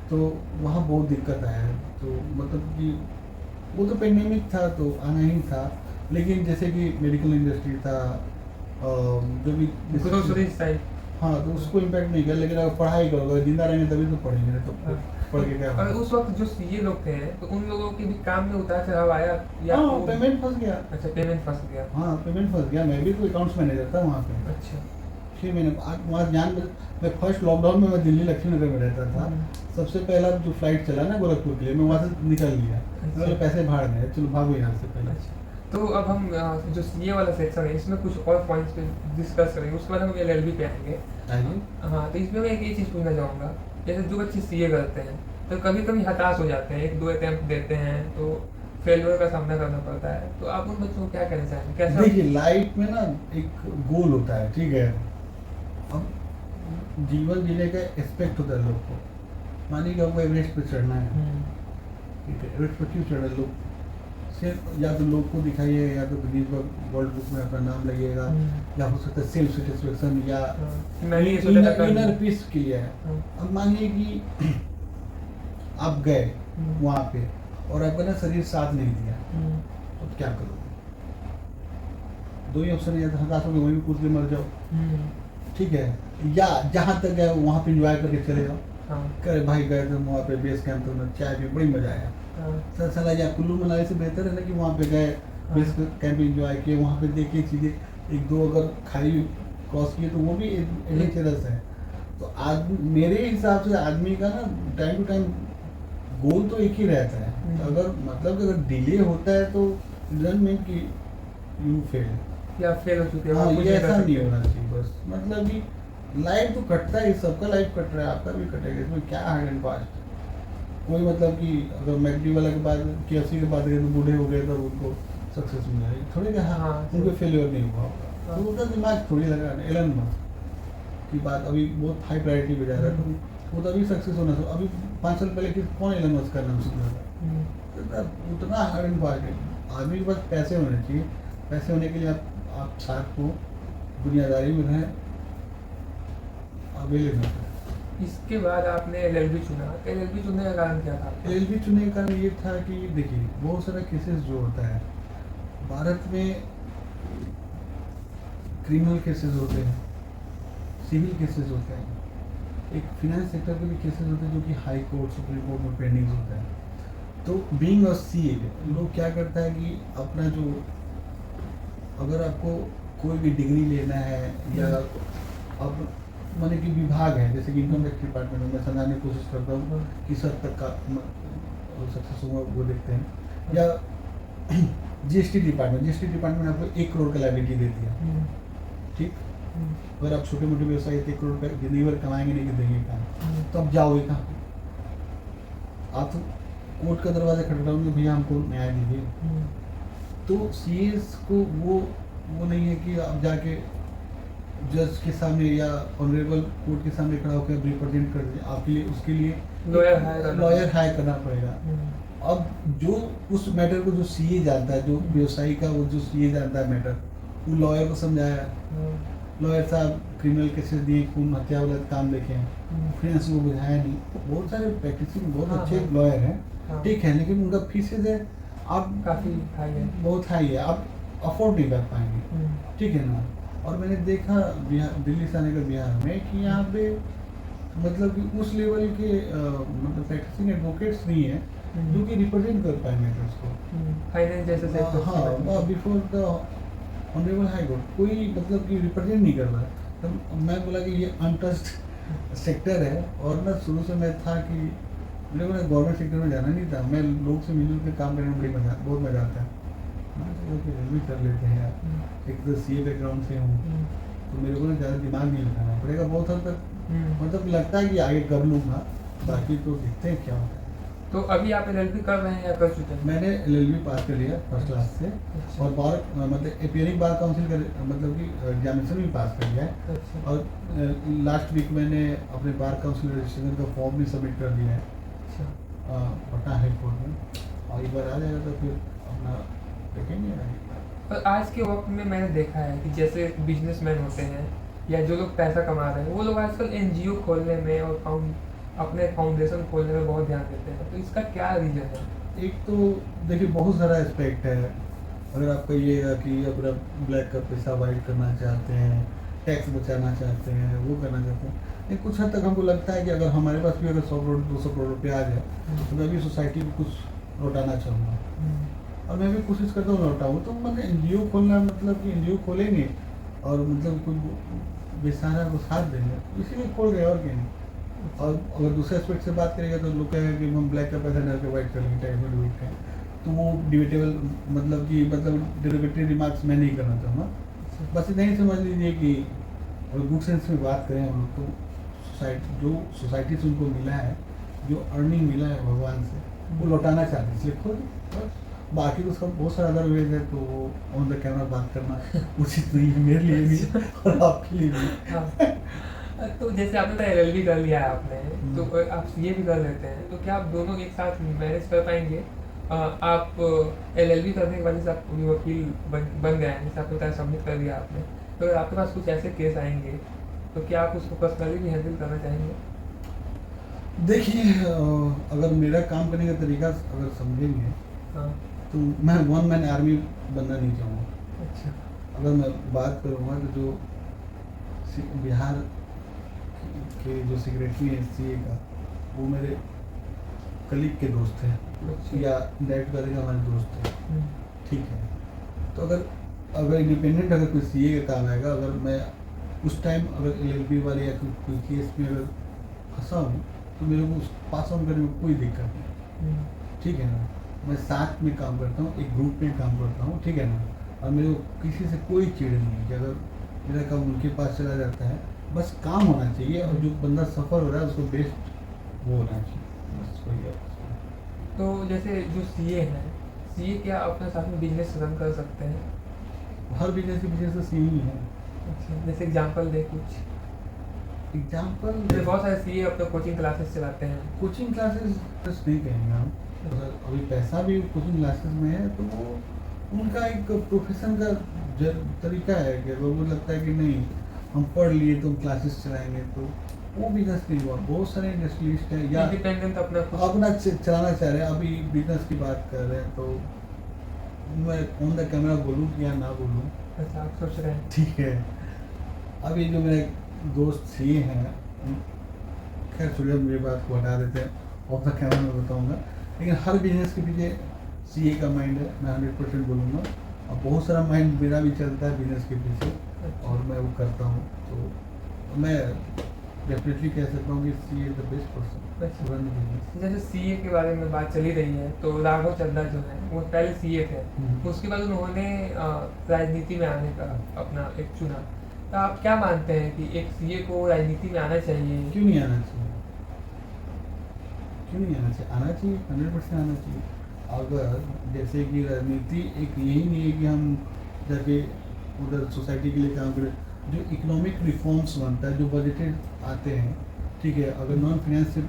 तो वहाँ बहुत दिक्कत आया है, तो मतलब कि वो तो पेंडेमिक था तो आना ही था, लेकिन जैसे कि मेडिकल इंडस्ट्री था, जो भी हाँ, तो उसको इम्पैक्ट नहीं किया, लेकिन अगर पढ़ाई करोगे, जिंदा रहेंगे तभी तो पढ़ेंगे, तो पढ़ के क्या और उस वक्त जो सीए लोग थे तो उन लोगों के भी काम में उतार चढ़ाव आया या हाँ, पेमेंट फंस गया। अच्छा, पेमेंट फंस गया। हाँ, पेमेंट फंस गया। मैं भी तो अकाउंट्स मैनेजर था वहाँ पे। अच्छा। 6 महीने वहाँ मैं फर्स्ट लॉकडाउन में मैं दिल्ली लक्ष्मी नगर में रहता था। सबसे पहला जो फ्लाइट चला ना गोरखपुर के लिए, मैं वहाँ से निकल गया। मेरे पैसे भाड़ गए, चलो भागो यहाँ से पहले। अच्छा। तो अब हम जो सीए वाला सेक्शन है इसमें कुछ और पॉइंट्स पे डिस्कस करेंगे, उसके बाद हम एलएलबी पे आएंगे। हाँ, तो इसमें मैं एक ये चीज़ पूछना चाहूँगा, जैसे जो बच्चे सीए करते हैं तो कभी कभी हताश हो जाते हैं, 1-2 अटेम्प्ट देते हैं तो फेलियर का सामना करना पड़ता है, तो आप उन बच्चों को क्या कहना चाहेंगे? कैसा? देखिए, लाइफ में ना एक गोल होता है, ठीक है, अब जीवन जीने का एक्सपेक्ट होता है लोग को। मानिए कि आपको एवरेस्ट पे चढ़ना है, ठीक है, एवरेस्ट पे क्यों चढ़ना, लोग सिर्फ या तो लोग को दिखाइए, या तो गिनीज वर्ल्ड बुक में अपना नाम लगेगा, या हो सकता है सेल्फ सेटिस्फेक्शन, या इनर पीस के लिए है। अब मानिए कि आप गए वहाँ पे और आपका ना शरीर साथ नहीं दिया, तो क्या करोगे? 2 ही ऑप्शन है, या तो हताश होकर वहीं कूद के मर जाओ, ठीक है, या जहाँ तक गए वहाँ पे इंजॉय करके चले जाओ। करे भाई गए थे वहाँ पे बेस कैंप तो में चाय पी, बड़ी मजा आया। सर सला या कुल्लू मनाली से बेहतर है ना कि वहाँ पे गए, बेस कैंप इंजॉय किए, वहाँ पे देखे चीज़ें, 1-2 अगर खाई क्रॉस किए तो वो भी एडवेंचरस है। तो मेरे हिसाब से आदमी का ना टाइम टू टाइम गोल तो एक ही रहता है। अगर मतलब अगर डिले होता है तो डजंट मीन कि यू फेल या फेल हो चुके हैं। हाँ, ये ऐसा नहीं होना चाहिए। बस मतलब कि लाइफ तो कटता है, सबका लाइफ कट रहा है, आपका भी कटेगा, इसमें क्या हार्ड एंड फास्ट। कोई मतलब कि अगर मैकडी वाला के बाद KFC के बाद गए तो बूढ़े हो गए तो उनको सक्सेस मिला, थोड़ी कि हाँ उनको फेलियर नहीं हुआ होगा, तो उनका दिमाग थोड़ी लगा। एलन मस्क की बात अभी बहुत हाई प्रायोरिटी पे जा रहा है, तो वो तो अभी सक्सेस होना था। अभी 5 साल पहले कौन एलन मस्क का नाम सुन रहा था? उतना हार्ड एंड फास्ट है। आदमी के पास पैसे होने चाहिए, पैसे होने के लिए आप साथ को दुनियादारी में रहें, अवेलेबल है। इसके बाद आपने एलएलबी चुना, एलएलबी चुनने का कारण क्या था? एलएलबी चुनने का कारण ये था कि देखिए, बहुत सारा केसेस जो होता है भारत में, क्रिमिनल केसेस होते हैं, सिविल केसेस होते हैं, एक फिनेंस सेक्टर के भी केसेस होते हैं जो कि हाई कोर्ट, सुप्रीम कोर्ट में पेंडिंग होता है। तो बीइंग अ सीए, लोग क्या करता है कि अपना जो, अगर आपको कोई भी डिग्री लेना है या अब माने कि विभाग है, जैसे कि इनकम टैक्स डिपार्टमेंट में मैं समझाने की कोशिश करता हूँ कि सर तक का सक्सेस हुआ वो देखते हैं, या जीएसटी डिपार्टमेंट आपको 1 करोड़ का लाइबिलिटी दे दिया, ठीक, अगर आप छोटे मोटे व्यवसाय 1 करोड़ का जिंदगी भर कमाएंगे नहीं देंगे काम, तो आप जाओगे कहाँ? आप कोर्ट का दरवाजा खटखटाओगे, भैया हमको न्याय दीजिए। तो सीएस को वो नहीं है कि आप जाके जज के सामने या ऑनरेबल कोर्ट के सामने खड़ा होकर रिप्रेजेंट कर दे, आपके लिए उसके लिए लॉयर हायर करना पड़ेगा। अब जो उस मैटर को जो सीए जानता है, जो व्यवसायी का वो जो सीए जानता है मैटर, वो लॉयर को समझाया, लॉयर साहब क्रिमिनल केसेस दिए, खून हत्या वाला काम देखे हैं, फाइनेंस को बुझाया नहीं। बहुत सारे प्रैक्टिसिंग बहुत अच्छे लॉयर हैं, ठीक है, लेकिन उनका फीसेज है आप काफ़ी हाई है, बहुत हाई है, आप अफोर्ड नहीं कर पाएंगे, ठीक है ना। और मैंने देखा बिहार, दिल्ली से आने का बिहार में कि यहाँ पे मतलब कि उस लेवल के मतलब प्रैक्टिसिंग एडवोकेट्स नहीं है जो कि रिप्रेजेंट कर पाए मैटर्स को फाइनेंस जैसे सेक्टर। हाँ, before the honourable high court कोई मतलब कि रिप्रेजेंट नहीं कर रहा है। तो मैं बोला कि ये अनटच्ड सेक्टर है, और ना शुरू से मैं था कि मेरे को ना गवर्नमेंट सेक्टर में जाना नहीं था, मैं लोग से मिलजुल के काम करने में बड़ी मजा, बहुत मजा आता है। भी कर लेते हैं यार, एक तो सीए बैकग्राउंड से हूँ, तो मेरे को ना ज़्यादा दिमाग नहीं लगाना पड़ेगा, बहुत हद तक मतलब लगता है कि आगे कर लूँगा, बाकी तो देखते हैं क्या होता है। तो अभी आप एलएलबी कर रहे हैं या कर चुके हैं? मैंने एलएलबी पास कर लिया फर्स्ट क्लास से, और बार मतलब अपीयरिंग बार काउंसिल का मतलब कि एग्जामिनेशन भी पास कर लिया है, और लास्ट वीक मैंने अपने बार काउंसिल रजिस्ट्रेशन का फॉर्म भी सबमिट कर दिया है पटना हाई कोर्ट में, और एक बार आ जाएगा तो फिर अपना देखेंगे। और आज के वक्त में मैंने देखा है कि जैसे बिजनेसमैन होते हैं या जो लोग पैसा कमा रहे हैं, वो लोग आजकल एनजीओ खोलने में और अपने फाउंडेशन खोलने में बहुत ध्यान देते हैं, तो इसका क्या रीज़न है? एक तो देखिए बहुत सारा एस्पेक्ट है। अगर आप कहिएगा कि अपना ब्लैक का पैसा वाइट करना चाहते हैं, टैक्स बचाना चाहते हैं, वो करना चाहते हैं, लेकिन कुछ हद तक हमको लगता है कि अगर हमारे पास भी अगर 100 करोड़ 200 करोड़ रुपये आ जाए तो मैं भी सोसाइटी को कुछ लौटाना चाहूँगा, और मैं भी कोशिश करता हूँ लौटाऊँ। तो मैंने एनजीओ खोलना मतलब कि एनजीओ खोलेंगे और मतलब कोई बेसहारा को साथ देंगे, इसीलिए खोल गए, और क्या नहीं। और अगर दूसरे एस्पेक्ट से बात करेंगे तो लोग कहेंगे कि हम ब्लैक का पैसा डाल के वाइट कर लेंगे, टैक्स में डिबेट करें, तो वो डिबेटेबल मतलब डेरिवेटिव रिमार्क्स मैं नहीं करना चाहूँगा। बस इतना ही समझ लीजिए कि अगर गुड सेंस में बात करें हम लोग, तो जो सोसाइटी से उनको मिला है, जो अर्निंग मिला है भगवान से, वो लौटाना चाहते हैं, इसलिए खोल बस। बाकी तो सब बहुत सारा अदर वेज है, तो वो ऑन द कैमरा बात करना उचित नहीं है मेरे लिए भी और आपके लिए भी। तो जैसे आपने एलएलबी कर लिया है आपने, तो आप सीए भी कर लेते हैं, तो क्या आप दोनों एक साथ मैनेज कर पाएंगे? आप एलएलबी करने के बाद जैसे आप वकील बन गए हैं, जैसे आपने बताया सबमिट कर दिया आपने, तो अगर आपके पास कुछ ऐसे केस आएंगे तो क्या आप उसको पर्सनली भी हैंडल करना चाहेंगे? देखिए अगर मेरा काम करने का तरीका अगर समझेंगे, हाँ, तो मैं वन मैन आर्मी बनना नहीं चाहूँगा। अच्छा, अगर मैं बात करूँगा तो जो बिहार के जो सेक्रेटरी है सीए का, वो मेरे कलीग के दोस्त हैं, या डायरेक्ट करेगा हमारे दोस्त हैं, ठीक है। तो अगर इंडिपेंडेंट अगर कोई सीए का काम आएगा, अगर मैं उस टाइम अगर एलएलबी वाले या कोई केस में अगर फंसा हूँ, तो मेरे को उस पास ऑन करने में कोई दिक्कत नहीं, ठीक है ना। मैं साथ में काम करता हूँ, एक ग्रुप में काम करता हूँ, ठीक है ना। और मेरे को किसी से कोई चिड़ नहीं है कि अगर मेरा काम उनके पास चला जाता है, बस काम होना चाहिए, और जो बंदा सफ़र हो रहा है उसको बेस्ट वो होना चाहिए, बस वही है। तो जैसे जो सीए हैं, सीए क्या अपने साथ में बिजनेस रन कर सकते हैं? हर बिजनेस के पीछे से सीए ही है। अच्छा, जैसे एग्जांपल दे कुछ। एग्जाम्पल जैसे बहुत सारे सीए अपने कोचिंग क्लासेस चलाते हैं। कोचिंग क्लासेस नहीं कहेंगे हम, अगर अभी पैसा भी कोचिंग क्लासेस में है तो वो उनका एक प्रोफेशन का तरीका है कि अगर वो लगता है कि नहीं हम पढ़ लिए तो हम क्लासेस चलाएंगे, तो वो बिजनेस नहीं हुआ। बहुत सारे इंडस्ट्रियलिस्ट हैं या इंडिपेंडेंट अपना चलाना चाह रहे हैं, अभी बिजनेस की बात कर रहे हैं, तो मैं ऑन द कैमरा बोलूँ या ना बोलूँ, अच्छा आप सोच रहे हैं? ठीक है। अभी जो मेरे दोस्त सीए हैं, खैर छोड़िए मेरी बात को हटा देते हैं, ऑफ द कैमरा में बताऊँगा, लेकिन हर बिजनेस के पीछे सीए का माइंड है, मैं 100% बोलूँगा। और बहुत सारा माइंड मेरा भी चलता है बिजनेस के पीछे, और मैं वो करता हूँ, तो मैं डेफिनेटली कह सकता हूँ कि CA is the best person run business. जैसे सीए के बारे में बात चली रही है, तो राघव चड्ढा जो है वो पहले सीए थे, उसके बाद उन्होंने राजनीति में आने का अपना एक चुना। तो आप क्या मानते हैं कि एक सीए को राजनीति में आना चाहिए? क्यों नहीं आना चाहिए? क्यों नहीं आना चाहिए? आना चाहिए, 100% आना चाहिए। अगर जैसे कि राजनीति एक यही नहीं है कि हम जाके उधर सोसाइटी के लिए काम करें, जो इकोनॉमिक रिफॉर्म्स बनता है, जो बजटेड आते हैं, ठीक है, अगर नॉन फाइनेंशियल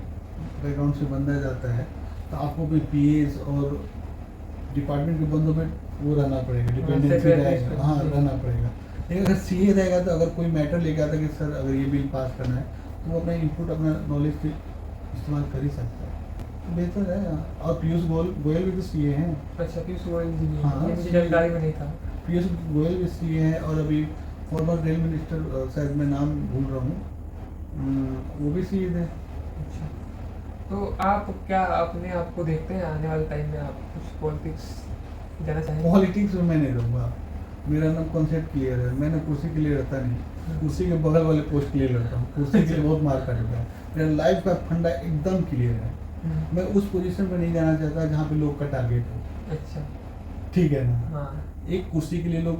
बैकग्राउंड से बंदा जाता है तो आपको भी पीएस और डिपार्टमेंट के बंदों पे वो रहना पड़ेगा, डिपेंडेंसी रहेगा, हाँ रहना पड़ेगा। लेकिन अगर सीए रहेगा तो अगर कोई मैटर लेके आता है कि सर अगर ये बिल पास करना है, तो वो अपना इनपुट, अपना नॉलेज से इस्तेमाल कर ही सकता है, तो बेहतर है। और पीयूष गोयल भी तो सीए हैं। अच्छा, पीयूष गोयल जी भी, हाँ, ये मुझे जानकारी में नहीं था। पीयूष गोयल भी सीए हैं, और अभी फॉर्मर रेल मिनिस्टर, शायद मैं नाम भूल रहा हूँ, वो भी सीए थे। अच्छा, तो आप क्या अपने आप को देखते हैं आने वाले टाइम में आप कुछ पॉलिटिक्स जाना चाहेंगे? पॉलिटिक्स में मैं नहीं रहूँगा, मेरा नाम कॉन्सेप्ट क्लियर है, मैंने कुर्सी के लिए रहता नहीं, कुर्सी के बगल वाले पोस्ट के लिए लड़ता हूँ, कुर्सी के लिए बहुत मार काटता है। मेरा लाइफ का फंडा एकदम क्लियर है, मैं उस पोजीशन पे नहीं जाना चाहता जहाँ पे लोग का टारगेट हो। अच्छा, ठीक है ना? हाँ, एक कुर्सी के लिए लोग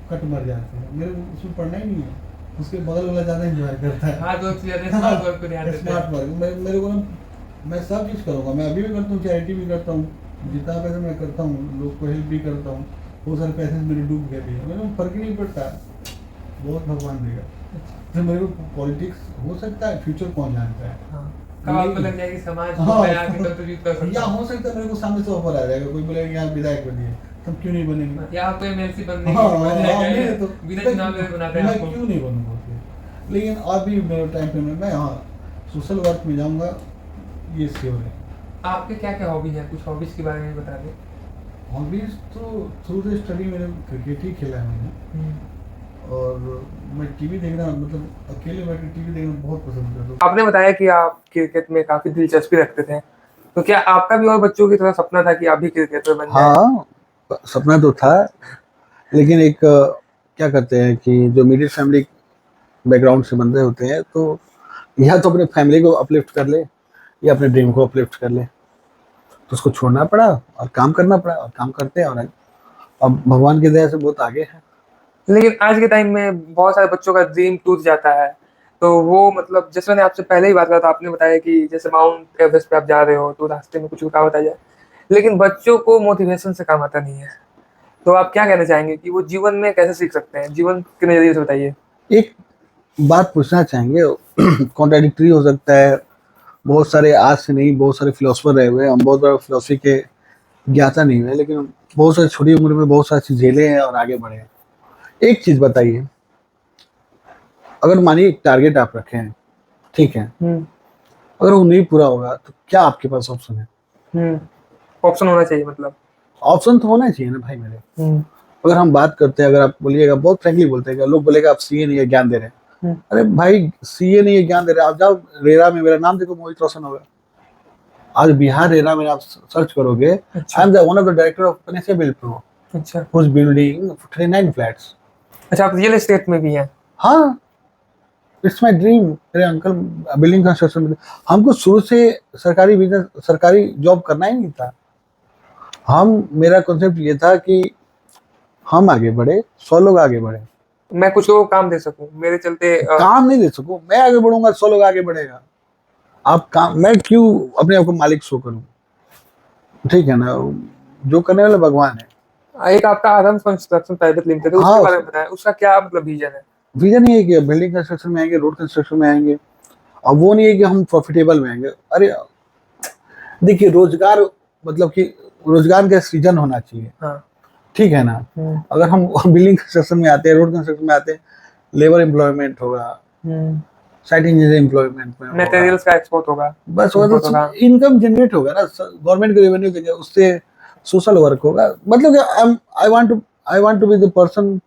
कट मर जाते हैं, मेरे को उसमें पढ़ना ही नहीं है, उसके बगल वाला ज़्यादा एंजॉय करता है। हाँ, तो स्मार्ट वर्क पे ध्यान देते हैं। स्मार्ट वर्क, मेरे को ना, मैं सब चीज़ करूँगा, मैं अभी भी करता हूँ, चैरिटी भी करता हूँ, जितना पैसा मैं करता हूँ लोग को हेल्प भी करता हूँ, बहुत सारे पैसे मेरे डूब गए भी हैं, मेरे को फर्क ही नहीं पड़ता, बहुत भगवान देगा। तो मेरे को पॉलिटिक्स हो सकता है, फ्यूचर कौन जानता है। हाँ, कब आपको लग जाएगी समाज को हाँ, मैं आके कंट्रीब्यूट कर सकता या हूँ, हो सकता है मेरे को सामने से ऑफर आ जाएगा, कोई बोलेगा यहाँ विधायक बनिए, हम क्यों नहीं बनेंगे। या आपको एमएलसी बनने हाँ, की हाँ, बन जाएगा, मेरे तो बिना चुनाव लड़े बनाते हैं मैं आपको। क्यों नहीं बनूंगा फिर। लेकिन अभी मेरे टाइम पे मैं हाँ सोशल वर्क में जाऊंगा, ये श्योर है। आपके क्या क्या हॉबी है, कुछ हॉबीज के बारे में बता दें। हॉबीज तो थ्रू द स्टडी मैंने क्रिकेट ही खेला है मैंने, और मैं टीवी देखना, मतलब अकेले बैठ के टीवी देखना बहुत पसंद करता हूँ। आपने बताया कि आप क्रिकेट में काफी दिलचस्पी रखते थे, तो क्या आपका भी और बच्चों की तरह सपना था कि आप भी क्रिकेटर बन जाएं? हाँ, सपना तो था, लेकिन एक क्या करते हैं कि जो मिडिल फैमिली बैकग्राउंड से बंदे होते हैं, तो या तो अपने फैमिली को अपलिफ्ट कर ले, या अपने ड्रीम को अपलिफ्ट कर ले, तो उसको छोड़ना पड़ा और काम करना पड़ा, और काम करते हैं, और अब भगवान की दया से बहुत आगे है। लेकिन आज के टाइम में बहुत सारे बच्चों का ड्रीम टूट जाता है, तो वो मतलब जैसे मैंने आपसे पहले ही बात करा था, आपने बताया कि जैसे माउंट एवरेस्ट पे आप जा रहे हो तो रास्ते में कुछ रुकावट आ जाए, लेकिन बच्चों को मोटिवेशन से काम आता नहीं है, तो आप क्या कहना चाहेंगे कि वो जीवन में कैसे सीख सकते हैं, जीवन के नजरिए से बताइए। एक बात पूछना चाहेंगे, कॉन्ट्राडिक्टरी हो सकता है, बहुत सारे आज से नहीं, बहुत सारे फिलोसफर रहे हुए, हम बहुत बड़ा फिलोसफी के ज्ञाता नहीं हुए, लेकिन बहुत सारी छोटी उम्र में बहुत सारी चीज झेले हैं और आगे बढ़े हैं। एक चीज बताइए, अगर मानिए एक टारगेट आप रखे हैं, ठीक है, अगर वो नहीं पूरा होगा तो क्या आपके पास ऑप्शन है? ऑप्शन होना चाहिए, मतलब ऑप्शन तो होना चाहिए ना भाई मेरे। अगर हम बात करते हैं, अगर आप बोलिएगा, बहुत फ्रेंकली बोलते हैं, लोग बोलेगा आप सीए नहीं है ज्ञान दे रहे हैं, अरे भाई सीए नहीं है ज्ञान दे रहे हैं, आप जाओ रेरा में, मेरा नाम देखो, मोहित रोशन होगा, आज बिहार रेरा में आप सर्च करोगे, I am the one of the director of Panacea Build Pro, अच्छा, who's building 39 फ्लैट्स। अच्छा, आप रियल एस्टेट में भी हैं? हाँ, इट्स माय ड्रीम, मेरे अंकल बिल्डिंग कंस्ट्रक्शन में, हमको शुरू से सरकारी बिजनेस, सरकारी जॉब करना ही नहीं था, मेरा कॉन्सेप्ट ये था कि हम आगे बढ़े, 100 लोग आगे बढ़े, मैं कुछ लोगों को काम दे सकूं, मेरे चलते काम नहीं दे सकूं, मैं आगे बढ़ूंगा, 100 लोग आगे बढ़ेगा, आप काम, मैं क्यों अपने आप को मालिक शो करूं, ठीक है ना, जो करने वाला भगवान है। एक आपका आरम कंस्ट्रक्शन प्राइवेट लिमिटेड है, हाँ, उसके बारे में बताएं, उसका क्या मतलब विजन है? विजन ये है कि बिल्डिंग कंस्ट्रक्शन में आएंगे, रोड कंस्ट्रक्शन में आएंगे, अब वो नहीं है कि हम प्रॉफिटेबल में आएंगे। अरे देखिए, रोजगार मतलब कि रोजगार का सृजन होना चाहिए, हाँ, ठीक है ना। अगर हम बिल्डिंग कंस्ट्रक्शन में आते हैं, रोड कंस्ट्रक्शन में आते हैं, लेबर एम्प्लॉयमेंट होगा, साइट इंजीनियर एम्प्लॉयमेंट में मटेरियल्स का एक्सपोर्ट होगा, बस होगा, इनकम जनरेट होगा ना, गवर्नमेंट को रेवेन्यू देगा, उससे सोशल वर्क होगा, मतलब कि I want to be the person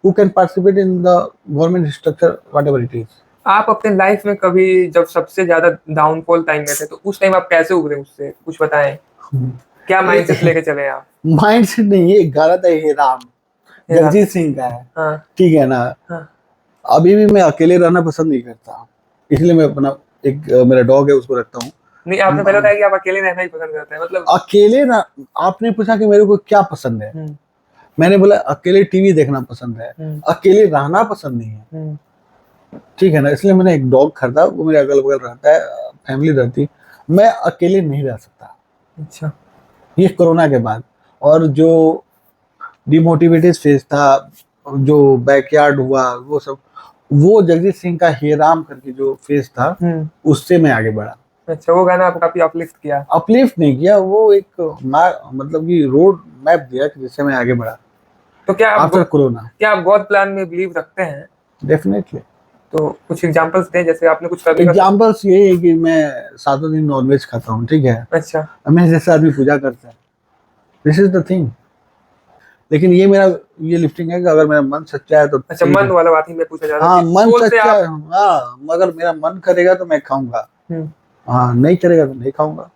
who can participate in the government structure whatever it is। आप अपने लाइफ में कभी जब सबसे ज्यादा डाउनफॉल टाइम में थे, तो उस टाइम आप कैसे उभरे, उससे कुछ बताएं, क्या माइंडसेट लेके चले आप? माइंडसेट नहीं, ये गाना था ये राम, जगजीत सिंह का है, हाँ, ठीक है ना। हाँ, अभी भी मैं अकेले रहना पसंद नहीं करता, इसलिए मैं अपना एक मेरा डॉग है उसको रखता हूँ। नहीं, आपने पहले बताया कि आप अकेले रहना ही पसंद करते हैं, मतलब अकेले ना, आपने पूछा कि मेरे को क्या पसंद है, मैंने बोला अकेले टीवी देखना पसंद है, अकेले रहना पसंद नहीं है, ठीक है ना, इसलिए मैंने एक डॉग खरीदा, वो मेरे अगल बगल रहता है, फैमिली रहती, मैं अकेले नहीं रह सकता। अच्छा, ये कोरोना के बाद, और जो डिमोटिवेटेड फेज था, जो बैकयार्ड हुआ वो सब, वो जगजीत सिंह का हे राम करके जो फेज था उससे मैं आगे बढ़ा। अच्छा, वो गाना आपको काफी अपलिफ्ट किया? अपलिफ्ट नहीं किया, वो एक मतलब कि रोड मैप दिया कि जिससे मैं आगे बढ़ा तो आफ्टर कोरोना। क्या आप गॉड प्लान में बिलीव रखते हैं? डेफिनेटली। तो कुछ एग्जांपल्स दें, जैसे आपने कुछ करने का। एग्जाम्पल्स ये है कि मैं 7 दिन नॉनवेज खाता हूँ, ठीक है। अच्छा। मैं जैसे आदमी पूजा करता है, दिस इज द थिंग। लेकिन ये मेरा ये लिफ्टिंग है कि अगर मेरा मन सच्चा है तो अच्छा, ठीक मन है। वाला बात ही मैं पूछा जा रहा हाँ, हूँ कि मन सोल से सच्चा आप। है, हाँ, मगर मेरा मन करेगा तो मैं खाऊंगा, हम्म, हाँ, नहीं करेगा तो नहीं खाऊंगा।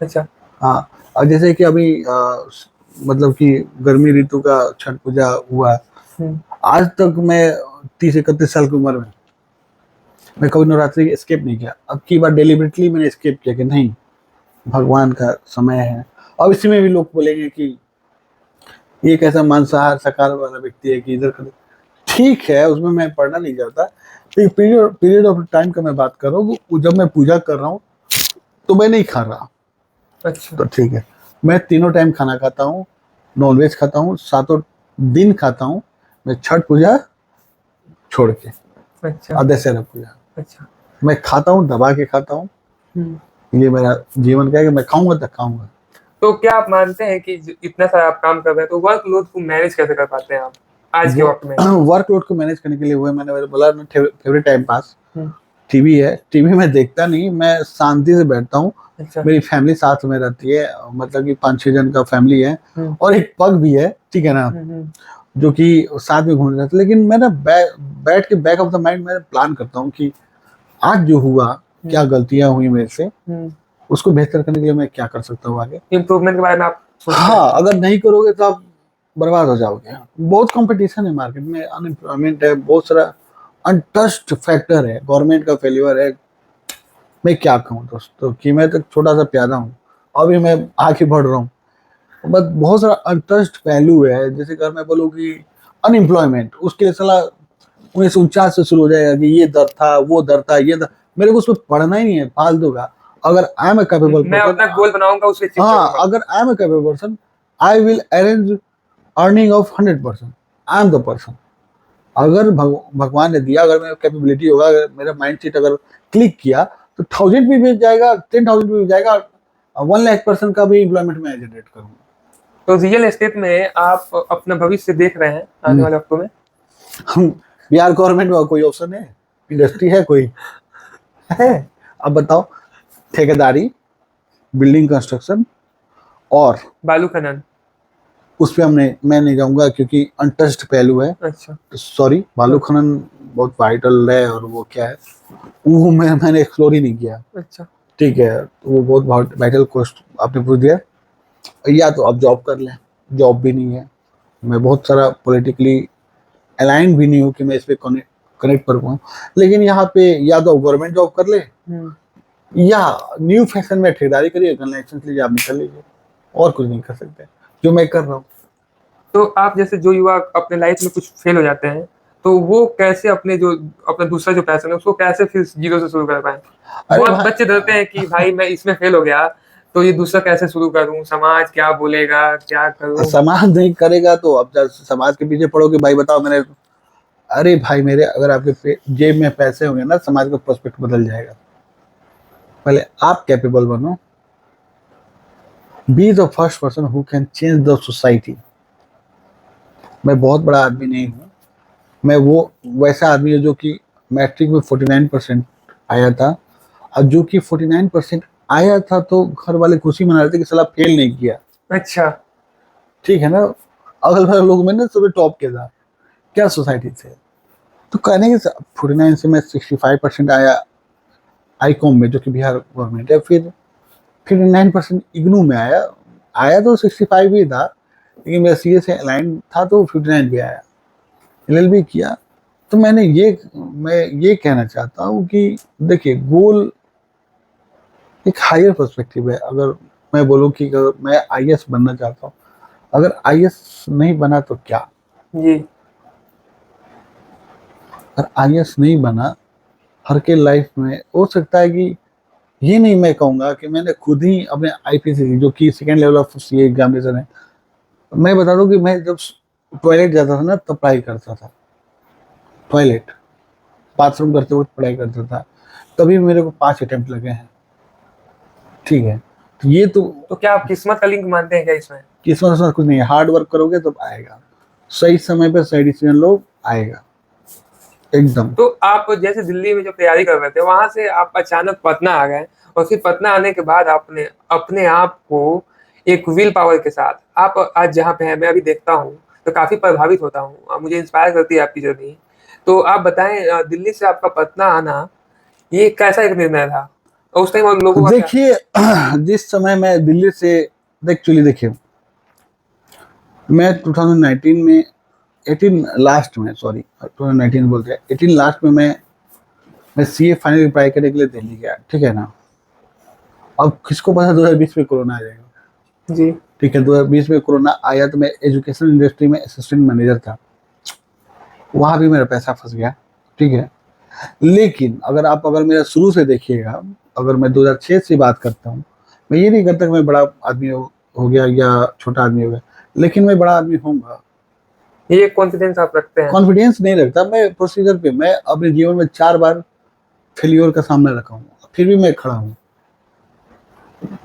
अच्छा। हाँ, और जैसे कि अभी मतलब कि गर्मी ऋतु का छठ पूजा हुआ, हम्म, आज तक मैं 30-31 साल की उम्र में मैं कभी नवरात्रि स्किप नहीं किया। अब की बार डेलिबरेटली मैंने स्किप किया कि नहीं, भगवान का समय है। अब इसी में भी लोग बोलेंगे कि ये कैसा मांसाहार शाकाहार वाला व्यक्ति है कि इधर कर। ठीक है, उसमें मैं पढ़ना नहीं चाहता, लेकिन पीरियड पीरियड ऑफ टाइम का मैं बात कर रहा हूँ कि जब मैं पूजा कर रहा हूँ तो मैं नहीं खा रहा, अच्छा। तो ठीक है। मैं तीनों टाइम खाना खाता हूँ, नॉनवेज खाता हूँ, 7 दिन खाता हूँ, मैं छठ पूजा छोड़ के अच्छा। और दशहरा पूजा अच्छा। मैं खाता हूँ, दबा के खाता हूँ। ये मेरा जीवन का है कि मैं खाऊंगा तो खाऊंगा। तो क्या आप मानते हैं कि इतना सारा आप काम कर रहे हैं तो वर्कलोड को मैनेज कैसे कर पाते हैं आप आज के वक्त में? वर्कलोड को मैनेज करने के लिए हुए मैंने बोला ना, फेवरेट टाइम पास हम्म, टीवी है। टीवी में देखता नहीं, मैं शांति से बैठता हूँ। अच्छा। मेरी फैमिली साथ में रहती है, मतलब कि 5-6 जन का फैमिली है, और एक पग भी है, ठीक है ना, जो कि साथ में घूम रहे थे। लेकिन मैं ना बैठ के बैक ऑफ द माइंड मैं प्लान करता हूँ कि आज जो हुआ, क्या गलतियां हुई मेरे से, उसको बेहतर करने के लिए मैं क्या कर सकता हूँ आगे। इम्प्रूवमेंट के बारे में आप सोचते हैं? हाँ, अगर नहीं करोगे तो आप बर्बाद हो जाओगे। बहुत कंपटीशन है मार्केट में, अनएम्प्लॉयमेंट है, बहुत सारा अनटच्ड फैक्टर है, गवर्नमेंट का फेल्यूर है। मैं क्या कहूँ दोस्तों कि मैं तो छोटा सा प्यादा हूँ, अभी मैं आगे बढ़ रहा हूँ, बस बहुत सारा अनटच्ड वैल्यू है। जैसे अगर मैं बोलूँ कि अनएम्प्लॉयमेंट, उसके लिए सलाह 1949 से शुरू हो जाएगा कि ये दर था, वो दर था, ये दर। मेरे को उसमें पढ़ना ही नहीं है फालतू का। अगर आई एम ए कैपेबल मैं अपना गोल बनाऊंगा, उसके चिप हाँ, चलूंगा। अगर I am a capable person, I will arrange earning of 100%। I am the person. अगर भगवान ने दिया, अगर मेरा कैपेबिलिटी होगा, अगर मेरा माइंड सेट अगर क्लिक किया तो 1000 भी मिल जाएगा, 10,000 भी मिल जाएगा, 1 लाख % का भी एम्प्लॉयमेंट में जनरेट करूंगा। तो रियल एस्टेट में आप अपना भविष्य देख रहे हैं आने वाले वक्तों में? हम बिहार गवर्नमेंट में कोई ऑप्शन है, इंडस्ट्री है कोई है? अब बताओ, ठेकेदारी, बिल्डिंग कंस्ट्रक्शन और बालू खनन? उस पर मैं नहीं जाऊंगा क्योंकि अनटच्ड पहलू है। अच्छा। सॉरी, बालू खनन बहुत वाइटल है, और वो क्या है, वो मैंने एक्सप्लोर ही नहीं किया। अच्छा। ठीक है, तो वो बहुत वाइटल कोस्ट आपने पूछ दिया। या तो आप जॉब कर लें, जॉब भी नहीं है, मैं बहुत सारा पॉलिटिकली अलाइन भी नहीं हूँ कि मैं इस पर कनेक्ट कर पाऊँ। लेकिन यहाँ पे या तो गवर्नमेंट जॉब कर ले, या न्यू फैशन में ठेकेदारी करिए, लाइसेंस लीजिए, आप निकल लीजिए, और कुछ नहीं कर सकते जो मैं कर रहा हूँ। तो आप जैसे जो युवा अपने लाइफ में कुछ फेल हो जाते हैं, तो वो कैसे अपने जो अपना दूसरा जो पैशन है उसको कैसे फिर जीरो से शुरू कर पाए? अरे बहुत भाई, बच्चे डरते हैं कि भाई मैं इसमें फेल हो गया तो ये दूसरा कैसे शुरू करूं, समाज क्या बोलेगा, क्या करूं? समाज नहीं करेगा तो अब जब समाज के पीछे पड़ोगे, भाई बताओ मैंने, अरे भाई मेरे, अगर आपके जेब में पैसे होंगे ना, समाज का पर्सपेक्ट बदल जाएगा। पहले आप कैपेबल बनो, be the first person who can change the society. मैं बहुत बड़ा आदमी नहीं हूँ, मैं वो वैसा आदमी है जो कि मैट्रिक में 49% आया था, और जो कि 49% आया था तो घर वाले खुशी मना रहे थे कि साला फेल नहीं किया। अच्छा। ठीक है ना, अगल बगल लोग मैंने सुबह टॉप किया था, क्या सोसाइटी थे। तो कहने के 49 से मैं 65% आया आईकॉम में, जो कि बिहार गवर्नमेंट है, फिर 9% इग्नू में आया। आया तो 65 ही था, लेकिन मेरा सीए से अलाइन था तो 59 भी आया, एलएलबी किया। तो मैं ये कहना चाहता हूँ कि देखिए, गोल एक हायर पर्सपेक्टिव है। अगर मैं बोलूँ कि अगर मैं आईएएस बनना चाहता हूँ, अगर आईएएस नहीं बना तो क्या, जी। अगर आईएएस नहीं बना, हर के लाइफ में हो सकता है कि, ये नहीं मैं कहूँगा कि मैंने खुद ही अपने आईपीसी जो कि second level of CA examination है, मैं बता दूं कि मैं जब टॉयलेट जाता था ना तब पढ़ाई करता था, टॉयलेट बाथरूम करते वक्त पढ़ाई करता था, तभी मेरे को 5 अटेम्प्ट लगे हैं। ठीक है, तो ये तो तो क्या आप किस्मत का लिंक मानते हैं क्या इसमें? किस्मत विस्मत कुछ नहीं है, हार्ड वर्क करोगे तो आएगा, सही समय पे सही डिसीजन लो, आएगा एकदम। तो आप जैसे दिल्ली में जो तैयारी कर रहे थे वहां से आप अचानक पटना आ गए, और फिर पटना आने के बाद आपने अपने आप को एक विल पावर के साथ आप आज जहाँ पे हैं, मैं अभी देखता हूँ तो काफी प्रभावित होता हूँ, मुझे इंस्पायर करती है आपकी जर्नी। तो आप बताएं, दिल्ली से आपका पटना आना ये कैसा एक निर्णय था, और उस टाइम और लोगों का क्या? देखिए जिस समय मैं दिल्ली से, एक्चुअली देखिए मैं 2019 में 18 लास्ट में, सॉरी 2019 बोलते हैं, 18 लास्ट में मैं सीए फाइनल अप्लाई करने के लिए दिल्ली गया, ठीक है ना। अब किसको पता 2020 में कोरोना आ जाएगा। जी। ठीक है, 2020 में कोरोना आया तो मैं एजुकेशन इंडस्ट्री में असिस्टेंट मैनेजर था, वहां भी मेरा पैसा फंस गया। ठीक है, लेकिन अगर मेरा शुरू से देखिएगा, अगर मैं 2006 से बात करता हूँ, मैं ये नहीं करता कि मैं बड़ा आदमी हो गया या छोटा आदमी हो गया, लेकिन मैं बड़ा आदमी होऊंगा। ये कॉन्फिडेंस आप रखते हैं? कॉन्फिडेंस नहीं रखता मैं प्रोसीजर पे, मैं अपने जीवन में 4 बार फेलियर का सामना रखा हूँ, फिर भी मैं खड़ा हूँ।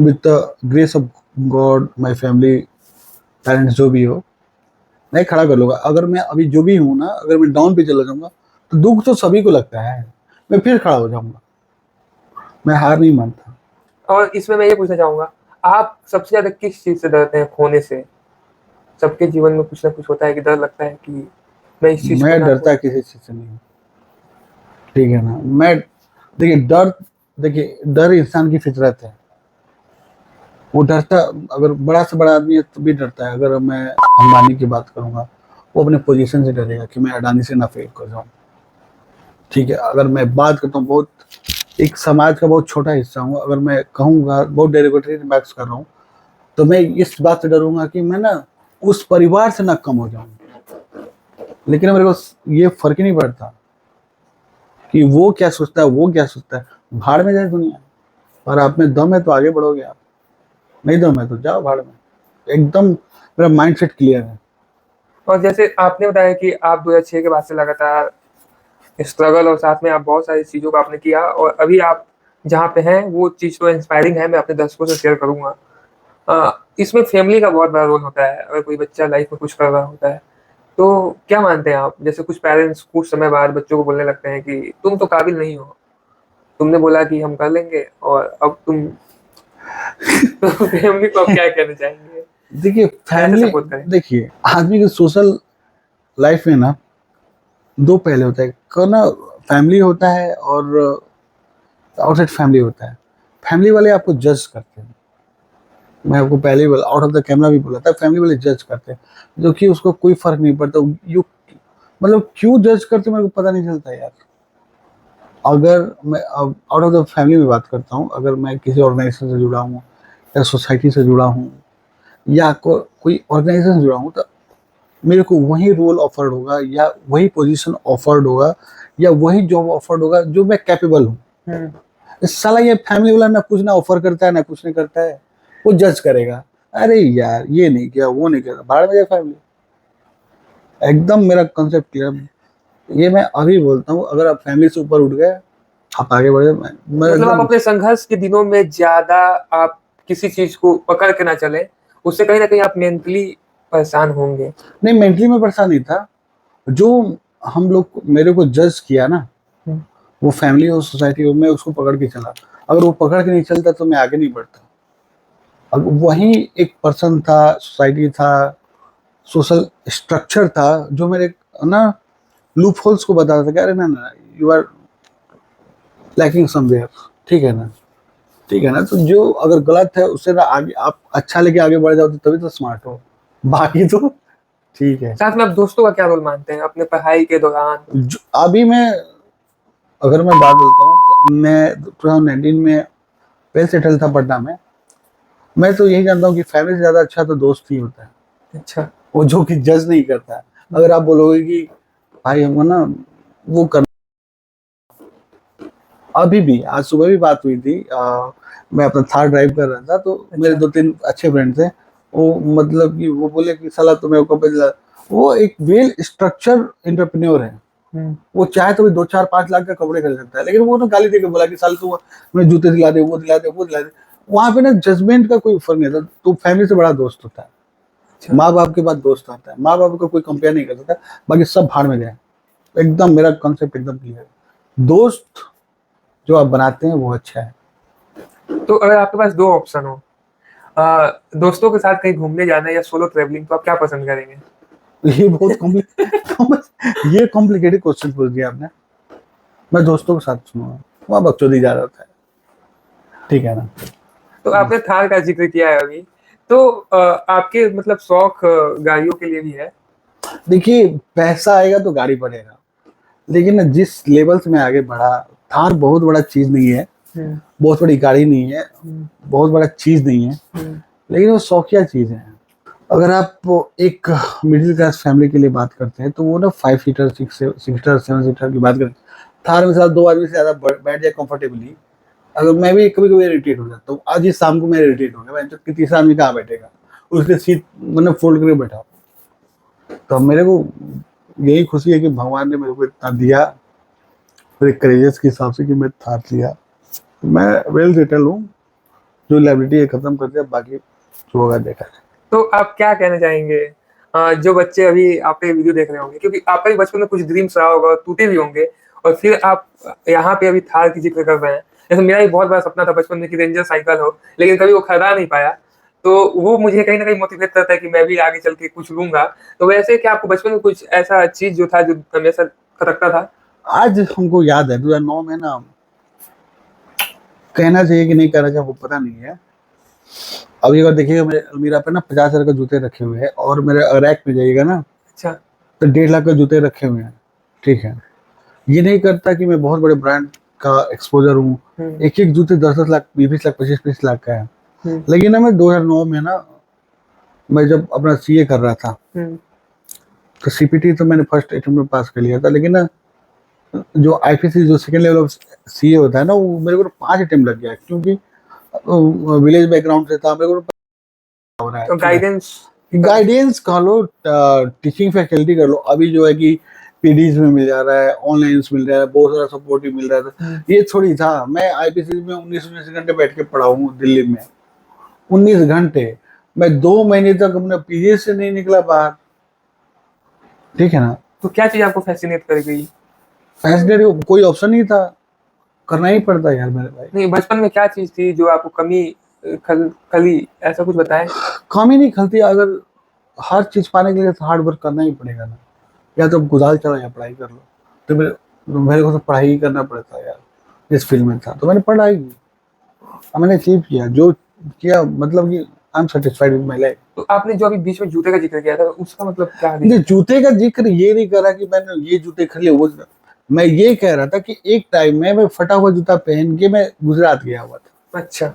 With the grace of God, my family, parents जो भी हो, मैं खड़ा कर लूंगा। अगर मैं अभी जो भी हूँ ना, अगर मैं डाउन पे चला जाऊंगा तो दुख तो सभी को लगता है, मैं फिर खड़ा हो जाऊंगा, मैं हार नहीं मानता। और इसमें मैं ये पूछना चाहूंगा, आप सबसे ज्यादा किस चीज से डरते हैं खोने से? सबके जीवन में कुछ ना कुछ होता है कि डर लगता है कि मैं इस चीज को मैं ना खो डरता किसी चीज से नहीं हूँ, ठीक है ना। मैं देखिए डर इंसान की फितरत है, वो डरता, अगर बड़ा से बड़ा आदमी है तो भी डरता है। अगर मैं अंबानी की बात करूंगा, वो अपने पोजीशन से डरेगा कि मैं अडानी से ना फेल कर जाऊं। ठीक है, अगर मैं बात करता हूँ, बहुत एक समाज का बहुत छोटा हिस्सा हूँ, अगर मैं कहूँगा, बहुत डेरिवेटरी मैक्स कर रहा हूँ, तो मैं इस बात से डरूंगा कि मैं ना उस परिवार से ना कम हो जाऊं। लेकिन मेरे को ये फर्क ही नहीं पड़ता कि वो क्या सोचता है, वो क्या सोचता है, भाड़ में जाए दुनिया। और आप में दम है तो आगे बढ़ोगे, आप नहीं दम है तो जाओ भाड़ में। एकदम मेरा माइंड सेट क्लियर है। और जैसे आपने बताया कि आप 2006 के बाद से लगातार स्ट्रगल और साथ में आप बहुत सारी चीजों को आपने किया, और अभी आप जहाँ पे हैं वो चीज तो इंस्पायरिंग है, मैं अपने दर्शकों से शेयर करूंगा। इसमें फैमिली का बहुत बड़ा रोल होता है, अगर कोई बच्चा लाइफ में कुछ कर रहा होता है तो क्या मानते हैं आप? जैसे कुछ पेरेंट्स कुछ समय बाद बच्चों को बोलने लगते हैं कि तुम तो काबिल नहीं हो, तुमने बोला कि हम कर लेंगे और अब तुम तो फैमिली को आप क्या कहना चाहेंगे? देखिए कैसे फैमिली, सपोर्ट करें? देखिए आदमी की सोशल लाइफ में ना 2 पहले होता है, ना फैमिली होता है और आउटसाइड फैमिली होता है। फैमिली वाले आपको जज करते हैं, मैं आपको पहले ही बोला, आउट ऑफ द कैमरा भी बोला था, फैमिली वाले जज करते हैं, जो कि उसको कोई फर्क नहीं पड़ता। यू मतलब क्यों जज करते मेरे को पता नहीं चलता यार। अगर मैं आउट ऑफ द फैमिली में बात करता हूँ, अगर मैं किसी ऑर्गेनाइजेशन से जुड़ा हूँ या सोसाइटी से जुड़ा हूँ या कोई ऑर्गेनाइजेशन से जुड़ा हूँ, तो मेरे को वही रोल ऑफर्ड होगा या वही पोजीशन ऑफर्ड होगा या वही जॉब ऑफर्ड होगा जो मैं कैपेबल हूँ। इस साला ये फैमिली वाला ना कुछ ना ऑफर करता है ना कुछ नहीं करता है, वो जज करेगा, अरे यार ये नहीं किया वो नहीं किया, भाड़ में जाए फैमिली। एकदम मेरा कंसेप्ट क्लियर, ये मैं अभी बोलता हूँ, अगर आप फैमिली से ऊपर उठ गए आप आगे बढ़े। मैं मतलब आप एकदम, अपने संघर्ष के दिनों में ज्यादा आप किसी चीज को पकड़ के ना चले, उससे कहीं ना कहीं आप मेंटली परेशान होंगे। नहीं मेंटली में परेशान नहीं था, जो हम लोग मेरे को जज किया ना, वो फैमिली और सोसाइटी हो, मैं उसको पकड़ के चला। अगर वो पकड़ के नहीं चलता तो मैं आगे नहीं बढ़ता। अब वही एक पर्सन था, सोसाइटी था, सोशल स्ट्रक्चर था, जो मेरे ना लूप होल्स को बताता था कि अरे ना ना यू आर लैकिंग समवेयर। ठीक है ना, ठीक है ना। तो जो अगर गलत है उससे ना आगे आप अच्छा लेके आगे बढ़ जाओ तो तभी तो स्मार्ट हो, बाकी तो ठीक है। साथ में आप दोस्तों का क्या रोल मानते हैं अपने पढ़ाई के दौरान? अभी मैं, अगर मैं बात बोलता हूँ तो मैं 2019 में वेल सेटल था पटना में। मैं तो यही जानता हूँ कि फैमिली से ज्यादा अच्छा तो दोस्त ही होता है, अच्छा। वो जो कि जज नहीं करता है। अगर आप बोलोगे कि भाई हमको ना वो कर, अभी भी आज सुबह भी बात हुई थी, मैं अपना थार ड्राइव कर रहा था तो मेरे अच्छा। 2-3 अच्छे फ्रेंड थे, वो मतलब कि वो बोले कि साला तुम्हें कपड़े दिला, वो एक वेल स्ट्रक्चर एंटरप्रेन्योर है। वो चाहे तो भी 2 4 5 लाख का कपड़े खरीद सकता है, लेकिन वो ना गाली देके बोला कि साल तू मुझे जूते दिला दे, वो दिला दे, वो दिला दे। वहां पे ना जजमेंट का कोई फर्क नहीं था। तो फैमिली से बड़ा दोस्त होता है, अच्छा। माँ बाप के बाद दोस्त आता है। माँ बाप का कोई कंपेयर नहीं कर सकता, बाकी सब भाड़ में जाए। एकदम मेरा कॉन्सेप्ट एकदम क्लियर है। दोस्त जो आप बनाते हैं वो अच्छा है। तो अगर आपके पास दो ऑप्शन हो, दोस्तों के साथ कहीं घूमने जाना या सोलो ट्रेवलिंग, तो आप क्या पसंद करेंगे? ये बहुत ये कॉम्प्लिकेटेड क्वेश्चन पूछ दिया आपने। मैं दोस्तों के साथ सुनूंगा, वहाँ बकचोदी जा रहा होता है, ठीक है ना। तो आपने थार का जिक्र किया है अभी, तो आपके मतलब शौक गाड़ियों के लिए भी है? देखिए, पैसा आएगा तो गाड़ी बढ़ेगा, लेकिन ना जिस लेवल से मैं आगे बढ़ा, थार बहुत बड़ा चीज नहीं है, बहुत बड़ी गाड़ी नहीं है, बहुत बड़ा चीज नहीं है, लेकिन वो शौकिया चीज है। अगर आप एक मिडिल क्लास फैमिली के लिए बात करते हैं तो वो ना 5 सीटर 6 सीटर 7 सीटर की बात करें, थार में साथ 2 आदमी से ज्यादा बैठ जाए कंफर्टेबली। अगर मैं भी कभी कभी इरिटेट हो जाता हूँ, आज ही शाम को मैं इरिटेट हो गया, मैं कि तीसरा आदमी कहाँ बैठेगा, उसके सीट मैंने फोल्ड करके बैठा। तो मेरे को यही खुशी है कि भगवान ने मेरे को इतना दिया, मेरे करेजेस के हिसाब से, कि मैं थार लिया। मैं वेल सेटल हूँ, जो लाइबिलिटी है खत्म कर दिया, बाकी जो होगा देखा जाए। तो आप क्या कहना चाहेंगे जो बच्चे अभी आपके वीडियो देख रहे होंगे, क्योंकि आपका भी बचपन में कुछ ड्रीम्स रहा होगा, टूटे भी होंगे, और फिर आप यहाँ पे अभी थार की जिक्र कर रहे हैं। जैसे मेरा भी बहुत बड़ा सपना था बचपन में कि रेंजर साइकिल हो, लेकिन कभी वो खरीदा नहीं पाया। तो वो मुझे कहीं ना कहीं मोटिवेट करता है कि मैं भी आगे चल के कुछ लूंगा। तो वैसे क्या आपको बचपन में कुछ ऐसा चीज जो था जो हमेशा खटकता था? आज हमको याद है 2009 में ना, कहना चाहिए कि नहीं कहना चाहिए वो पता नहीं है। अभी अगर देखिएगा मेरे अलमीरा पे ना 50,000 के जूते रखे हुए हैं, और मेरे रैक में जाइएगा ना अच्छा। तो 1.5 लाख के जूते रखे हुए हैं, ठीक है। ये नहीं करता कि मैं बहुत बड़े ब्रांड का एक्सपोजर हूँ। एक एक जूते 10 10 लाख, 20 20 लाख, 25 25 लाख का है। लेकिन ना मैं 2009 में ना, मैं जब अपना सीए कर रहा था, तो सीपीटी तो मैंने फर्स्ट अटेम्प्ट में पास कर लिया था, लेकिन ना जो आईपीसी जो सेकंड लेवल ऑफ सीए होता है ना, वो मेरे को 5 अटेम्प्ट लग गया, क्योंकि विलेज बैकग्राउंड से था। मेरे को हो रहा है, तो ठीक है। गाइडेंस गाइडेंस कह लो, टीचिंग फैकल्टी कर लो, अभी जो है कि पीडीज में मिल जा रहा है, ऑनलाइन मिल रहा है, बहुत सारा सपोर्ट भी मिल रहा था। ये थोड़ी था, मैं आईपीसी में 19 घंटे बैठ के पढ़ा हूँ दिल्ली में, 19 घंटे। मैं 2 महीने तक अपने पीजी से नहीं निकला बाहर, ठीक है ना। तो क्या चीज आपको फैसिनेट कर गई? फैसिलिटी कोई ऑप्शन नहीं था, करना ही पड़ता यार मेरे भाई। नहीं, बचपन में क्या चीज थी जो आपको कमी खली, ऐसा कुछ बताएं। काम ही नहीं खलती। अगर हर चीज पाने के लिए तो हार्ड वर्क करना ही पड़ेगा ना, या तो गुजाल चला या पढ़ाई कर लो। तो मेरे को तो पढ़ाई ही करना पड़ता यार, जिस फील्ड में था तो मैंने पढ़ाई की और मैंने अचीव किया जो किया, मतलब कि I am satisfied with my life. तो आपने जो अभी बीच में जूते का जिक्र किया था, उसका मतलब क्या है? ये जूते का जिक्र ये नहीं करा कि मैंने ये जूते खरीदे वो, मैं ये कह रहा था कि एक टाइम में मैं फटा हुआ जूता पहन के मैं गुजरात गया हुआ था। अच्छा।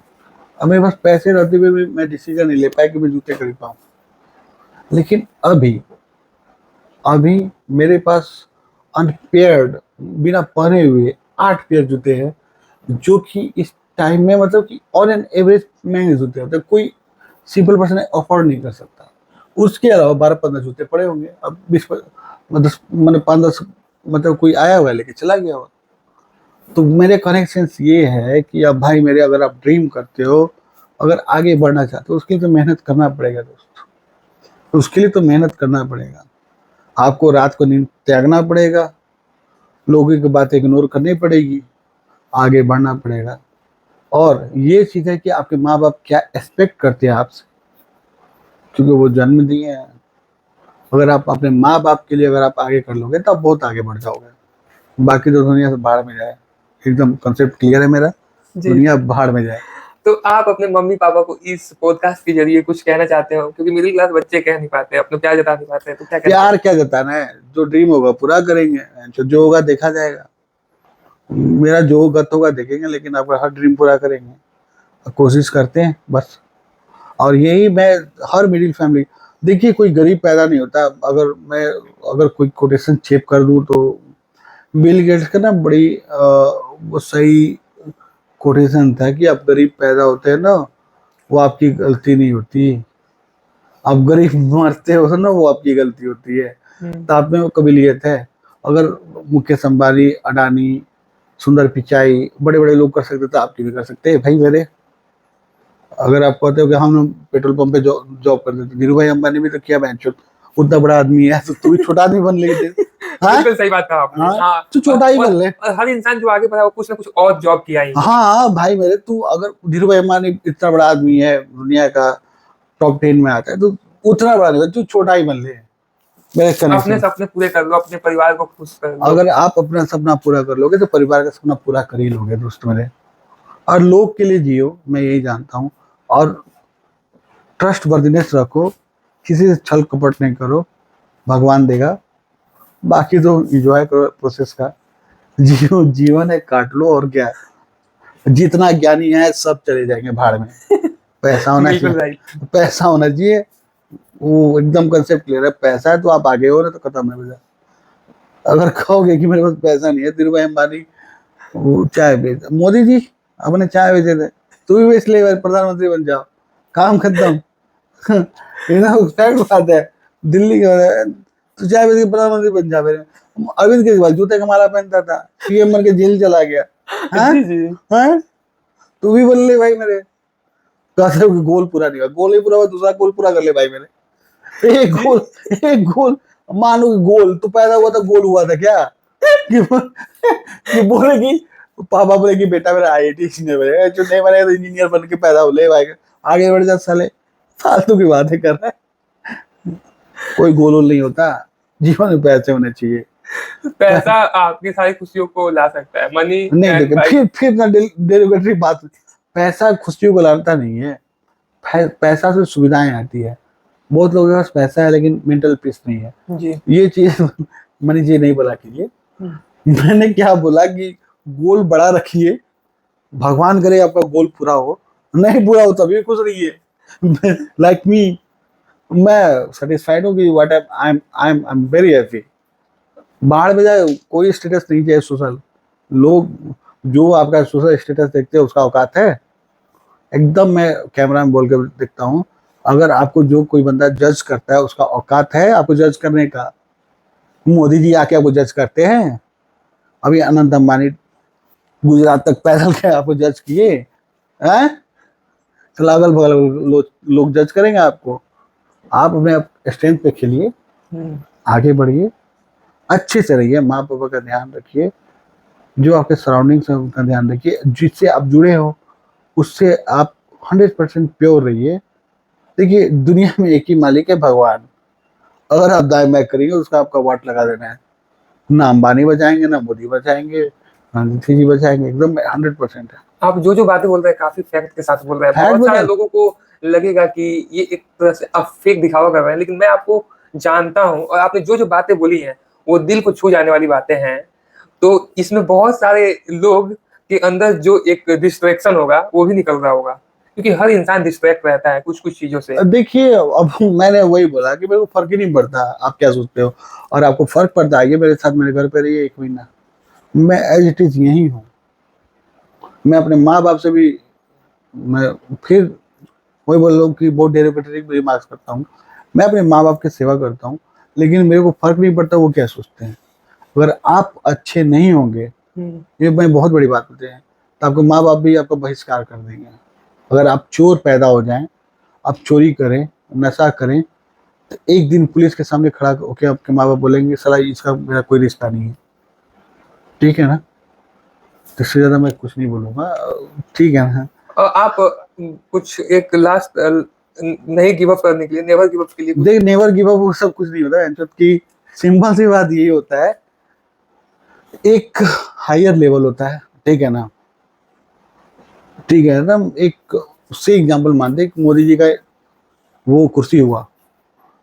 अब मेरे पास पैसे रहते हुए भी मैं डिसीजन नहीं ले पाया कि मैं जूते खरीद पाऊँ। लेकिन अभी अभी मेरे पास अनपेयर्ड, बिना पहने हुए 8 पेयर जूते हैं, जो कि इस टाइम में मतलब कि ऑन एन एवरेज महंगे जूते होते हैं, कोई सिंपल पर्सन अफोर्ड नहीं कर सकता। उसके अलावा 12 15 जूते पड़े होंगे, अब 10 5 10 मतलब कोई आया हुआ है लेके चला गया हुआ। तो मेरे कहने का सेंस ये है कि अब भाई मेरे, अगर आप ड्रीम करते हो, अगर आगे बढ़ना चाहते हो, उसके लिए तो मेहनत करना पड़ेगा दोस्त, उसके लिए तो मेहनत करना पड़ेगा। आपको रात को नींद त्यागना पड़ेगा, लोगों की बातें इग्नोर करनी पड़ेगी, आगे बढ़ना पड़ेगा। और ये चीज़ है कि आपके माँ बाप क्या एक्सपेक्ट करते हैं आपसे, क्योंकि वो जन्म दिए हैं। अगर आप अपने माँ बाप के लिए अगर आप आगे कर लोगे तो आप बहुत आगे बढ़ जाओगे। बाकी तो दुनिया से बाहर में जाए, एकदम कंसेप्ट क्लियर है मेरा, जी। दुनिया बाहर में जाए। तो आप अपने मम्मी पापा को इस पॉडकास्ट के जरिए कुछ कहना चाहते हो, क्योंकि मिडिल क्लास बच्चे कह नहीं पाते, अपना प्यार जता नहीं पाते, तो क्या कहना प्यार क्या जताना है, जो ड्रीम होगा पूरा करेंगे, जो होगा देखा जाएगा। मेरा जो गत होगा देखेंगे, लेकिन आप हर ड्रीम पूरा करेंगे, कोशिश करते हैं बस। और यही मैं हर मिडिल फैमिली, देखिए कोई गरीब पैदा नहीं होता। अगर कोई कोटेशन चेप कर दूं तो बिल गेट्स का ना बड़ी वो सही कोटेशन था कि आप गरीब पैदा होते हैं ना, वो आपकी गलती नहीं होती, आप गरीब मरते हो ना, वो आपकी गलती होती है। तो आप में वो काबिलियत है। अगर मुकेश अंबानी, अडानी, सुंदर पिचाई, बड़े बड़े लोग कर सकते तो आप भी कर सकते हैं भाई मेरे। अगर आप कहते हो कि हम पेट्रोल पंप पे जॉब करते थे, धीरू भाई अंबानी भी तो किया बेंचो, उतना बड़ा आदमी है, तो तू भी छोटा आदमी बन लेगी। हाँ बिल्कुल सही बात कहा आपने। हाँ, हाँ, तू छोटा ही बन ले। और हर इंसान जो आगे बढ़ा है वो कुछ ना कुछ और जॉब किया ही है। हाँ भाई मेरे, तू अगर धीरू भाई अंबानी इतना बड़ा आदमी है, दुनिया का टॉप 10 में आता है, तो उतना बड़ा नहीं, तू छोटा ही बन ले मेरे कहने अपने से। सपने पूरे कर लो, अपने परिवार को खुश कर लो। अगर आप अपना सपना पूरा कर लोगे तो परिवार का सपना पूरा कर ही लोगे दोस्त मेरे। और लोग के लिए जियो, मैं यही जानता हूँ। और ट्रस्ट वर्दिनेस रखो, किसी से छल कपट नहीं करो, भगवान देगा। बाकी तो एंजॉय करो प्रोसेस का। जीवन है, काट लो, और क्या। जितना ज्ञानी है सब चले जाएंगे भाड़ में। पैसा होना बिल्कुल चाहिए, भाई। पैसा होना चाहिए। वो एकदम कंसेप्ट क्लियर है, पैसा है तो आप आगे हो, ना तो खत्म है भैया। अगर कहोगे कि मेरे पास पैसा नहीं है, धीरू भाई अंबानी वो चाय बेच, मोदी जी अपने चाय बेचे थे, तू भी बेच ले, प्रधानमंत्री बन जाओ, काम खत्म। ये ना फैक्ट बात है। दिल्ली का तू चाय बेच के प्रधानमंत्री बन जा मेरे। अरविंद केजरीवाल जूते का माला पहनता था, पीएम बन के जेल चला गया। हाँ जी जी। हाँ, तू भी बोल ले भाई मेरे। कहते हो कि गोल पूरा नहीं हुआ, गोल ही पूरा हुआ, दूसरा गोल पूरा कर ले भाई मेरे। एक जी। गोल, एक गोल, मानो कि गोल तू पैदा हुआ था, गोल हुआ था क्या? कि बोले कि पापा बोले कि बेटा मेरा आईआईटी इंजीनियर बनेगा, जो नहीं बनेगा तो इंजीनियर बन के पैदा हो ले भाई, आगे बढ़ जा साले। फालतू की बातें कर रहा है। कोई गोल वोल नहीं होता, जीवन में पैसे होने चाहिए। पैसा आपकी सारी खुशियों को ला सकता है, मनी नहीं कैन देखे, बाय। फिर ना डेरिवेटरी बात। पैसा खुशियों को लाता नहीं है। पैसा से सुविधाएं आती है। बहुत लोगों के पास पैसा है लेकिन मेंटल पीस नहीं है। जी। ये चीज मनीष जी नहीं बोला कीजिए। हम्म। मैंने क्या बोला कि गोल बड़ा रखिए, भगवान करे आपका गोल पूरा हो, नहीं पूरा हो तभी खुश रहिए। लाइक मी, मैं सेटिस्फाइड हूँ कि what I am very happy. बाहर में जाए कोई स्टेटस नहीं चाहिए सोशल। लोग जो आपका सोशल स्टेटस देखते हैं उसका औकात है। एकदम मैं कैमरा में बोल के देखता हूँ, अगर आपको जो कोई बंदा जज करता है उसका औकात है आपको जज करने का। मोदी जी आके आपको जज करते हैं? अभी अनंत अंबानी गुजरात तक पैदल के आपको जज किए हैं? चलो अगल बगल लोग जज करेंगे आपको। आप अपने स्ट्रेंथ पे खेलिए, आगे बढ़िए, अच्छे से रहिए, माँ पापा का ध्यान रखिए, जो आपके सराउंडिंग्स है उनका ध्यान रखिए, जिससे आप जुड़े हो उससे आप 100% प्योर रहिए। देखिए दुनिया में एक ही मालिक है, भगवान। अगर आप दाएं बाएं करेंगे उसका आपका वाट लगा देना है। ना अंबानी बचाएंगे, ना मोदी बचाएंगे, ना नीतीश जी बचाएंगे, एकदम 100% है। आप जो जो बातें बोल रहे हैं काफी फैक्ट के साथ बोल रहे हैं। फैक्ट बहुत सारे बता। लोगों को लगेगा कि ये एक तरह से आप फेक दिखावा कर रहे हैं, लेकिन मैं आपको जानता हूं और आपने जो जो बातें बोली हैं वो दिल को छू जाने वाली बातें हैं। तो इसमें बहुत सारे लोग के अंदर जो एक डिस्ट्रैक्शन होगा वो भी निकल रहा होगा, क्योंकि हर इंसान डिस्ट्रैक्ट रहता है कुछ कुछ चीजों से। देखिए अब मैंने वही बोला कि मेरे को फर्क ही नहीं पड़ता आप क्या सोचते हो। और आपको फर्क पड़ता है, ये मेरे साथ मेरे घर पे रहिए 1 महीना, मैं एज इट इज यही हूँ। मैं अपने माँ बाप से भी, मैं फिर वही बोल रहा हूँ कि बहुत डेरिवेटरी रिमार्क्स करता हूँ। मैं अपने माँ बाप की सेवा करता हूँ, लेकिन मेरे को फर्क नहीं पड़ता वो क्या सोचते हैं। अगर आप अच्छे नहीं होंगे, ये मैं बहुत बड़ी बात होते हैं, तो आपके माँ बाप भी आपका बहिष्कार कर देंगे। अगर आप चोर पैदा हो जाएं, आप चोरी करें, नशा करें, तो एक दिन पुलिस के सामने खड़ा होकर आपके माँ बाप बोलेंगे साला इसका मेरा कोई रिश्ता नहीं है। ठीक है ना? तो इससे ज्यादा मैं कुछ नहीं बोलूंगा। ठीक है ना? और आप कुछ एक लास्ट नहीं गिव अप करने के लिए, नेवर गिव अप के लिए कुछ? देख, नेवर गिव अप वो सब कुछ नहीं होता है कि, सिंपल सी बात यही होता है, एक हायर लेवल होता है। ठीक है ना? ठीक है ना? एक उससे एग्जांपल मानते हैं, मोदी जी का वो कुर्सी हुआ,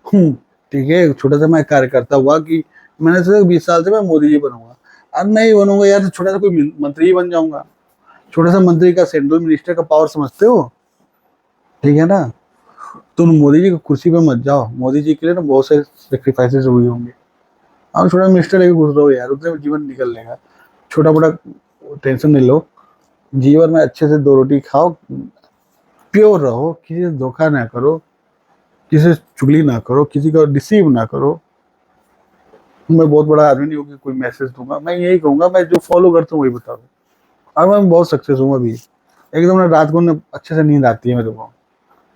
ठीक है, छोटा सा मैं कार्यकर्ता हुआ कि मैंने सोचा 20 साल से मैं मोदी जी बनूंगा। अब नहीं बनूंगा यार, तो छोटा सा कोई मंत्री ही बन जाऊंगा। छोटा सा मंत्री का, सेंट्रल मिनिस्टर का पावर समझते हो? ठीक है ना? तुम मोदी जी की कुर्सी पे मत जाओ, मोदी जी के लिए ना बहुत से सेक्रीफाइसेस हुए होंगे। आप छोटा मिनिस्टर लेके घुस रहो यार, उतने में जीवन निकल लेगा। छोटा मोटा टेंशन नहीं लो, जीवन में अच्छे से 2 रोटी खाओ, प्योर रहो, किसी से धोखा ना करो, किसी से चुगली ना करो, किसी को डिसीव ना करो। मैं बहुत बड़ा आदमी नहीं हूँ कि कोई मैसेज दूंगा, मैं यही कहूंगा, मैं जो फॉलो करता हूँ वही बता दूँ। और मैं बहुत सक्सेस हूँ अभी, एकदम ना रात को ना अच्छे से नींद आती है मेरे को।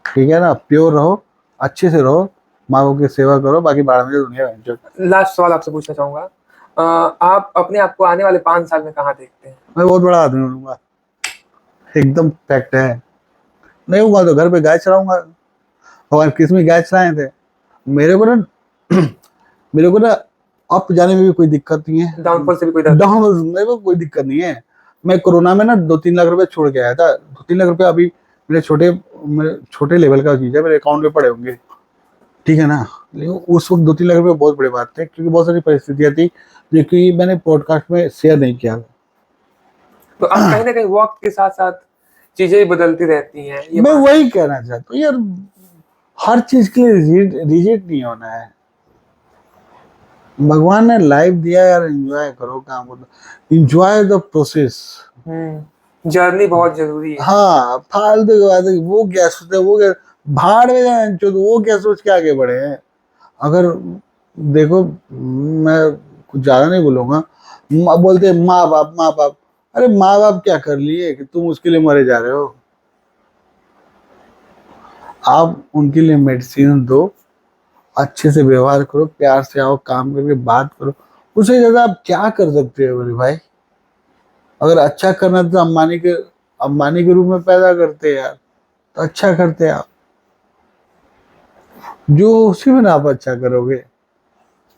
ठीक है ना, प्योर रहो, अच्छे से रहो, माँ बाप की सेवा करो, बाकी बाहर में दुनिया है। लास्ट सवाल आपसे पूछना चाहूंगा, आप अपने आप को आने वाले 5 साल में कहाँ देखते हैं? मैं बहुत बड़ा आदमी बनूंगा, एकदम फैक्ट है। नहीं होगा तो घर पे गाय चराऊंगा। और किसमें गाय चराए थे, मेरे को ना मेरे को ना अप जाने में भी कोई दिक्कत नहीं है, डाउनफॉल से भी कोई डर? डाउन मेरे को कोई दिक्कत नहीं है। मैं कोरोना में ना 2-3 लाख रुपए छोड़ के आया था। 2-3 लाख रुपए अभी मेरे छोटे लेवल का चीज है, मेरे अकाउंट में पड़े होंगे। ठीक है ना, लेकिन उस वक्त 2-3 लाख रुपए बहुत बड़ी बात थी, क्योंकि बहुत सारी परिस्थितियां थी जो कि मैंने पॉडकास्ट में शेयर नहीं किया। तो अब कहीं ना कहीं वक्त के साथ साथ चीजें बदलती रहती हैं, ये मैं बात- वही कहना चाहता हूँ यार, हर चीज के लिए रिजेक्ट नहीं होना है। भगवान ने लाइफ दिया यार, एंजॉय करो काम को, एंजॉय द प्रोसेस। जर्नी बहुत जरूरी है। हाँ, फालतू की बात है, वो क्या सोचते हैं, वो क्या भाड़ में जाए, वो क्या सोच के आगे बढ़े हैं। अगर देखो, मैं कुछ ज्यादा नहीं बोलूंगा, बोलते हैं माँ बाप माँ बाप, अरे माँ बाप क्या कर लिए कि तुम उसके लिए मरे जा रहे हो। आप उनके लिए मेडिसिन दो, अच्छे से व्यवहार करो, प्यार से आओ, काम करके बात करो। उससे ज्यादा आप क्या कर सकते हो मेरे भाई। अगर अच्छा करना तो अंबानी के रूप में पैदा करते यार, तो अच्छा करते आप, जो उसी में ना आप अच्छा करोगे।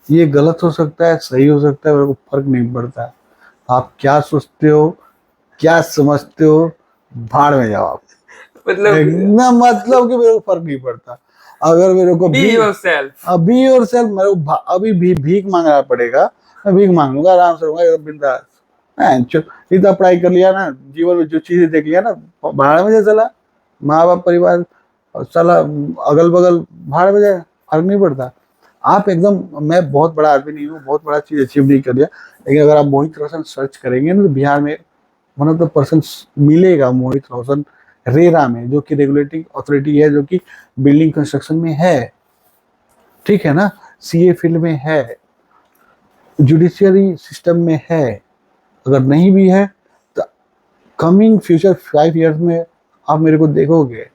ये गलत हो सकता है, सही हो सकता है, मेरे को फर्क नहीं पड़ता। आप क्या सोचते हो, क्या समझते हो, भाड़ में जाओ आप। मतलब ना मतलब कि मेरे को फर्क नहीं पड़ता। अगर मेरे को बी योरसेल्फ। अभी और सेल्फ मेरे को अभी भी भीख मांगना पड़ेगा, मैं भीख मांग लूंगा, आराम से रहूंगा एकदम बिंदास। इतना पढ़ाई कर लिया ना, जीवन में जो चीजें देख लिया ना, भाड़ में जाए चला। माँ बाप परिवार और साला अगल बगल भाड़ में जाए, फर्क नहीं पड़ता। आप एकदम, मैं बहुत बड़ा आदमी नहीं हूँ, बहुत बड़ा चीज अचीव नहीं कर लिया, लेकिन अगर आप मोहित रोशन सर्च करेंगे ना, तो बिहार में वन ऑफ द पर्सन मिलेगा, मोहित रोशन, रेरा में, जो कि रेगुलेटिंग अथॉरिटी है, जो कि बिल्डिंग कंस्ट्रक्शन में है। ठीक है ना, सीए फील्ड में है, जुडिशियरी सिस्टम में है। अगर नहीं भी है तो कमिंग फ्यूचर 5 ईयर्स में आप मेरे को देखोगे।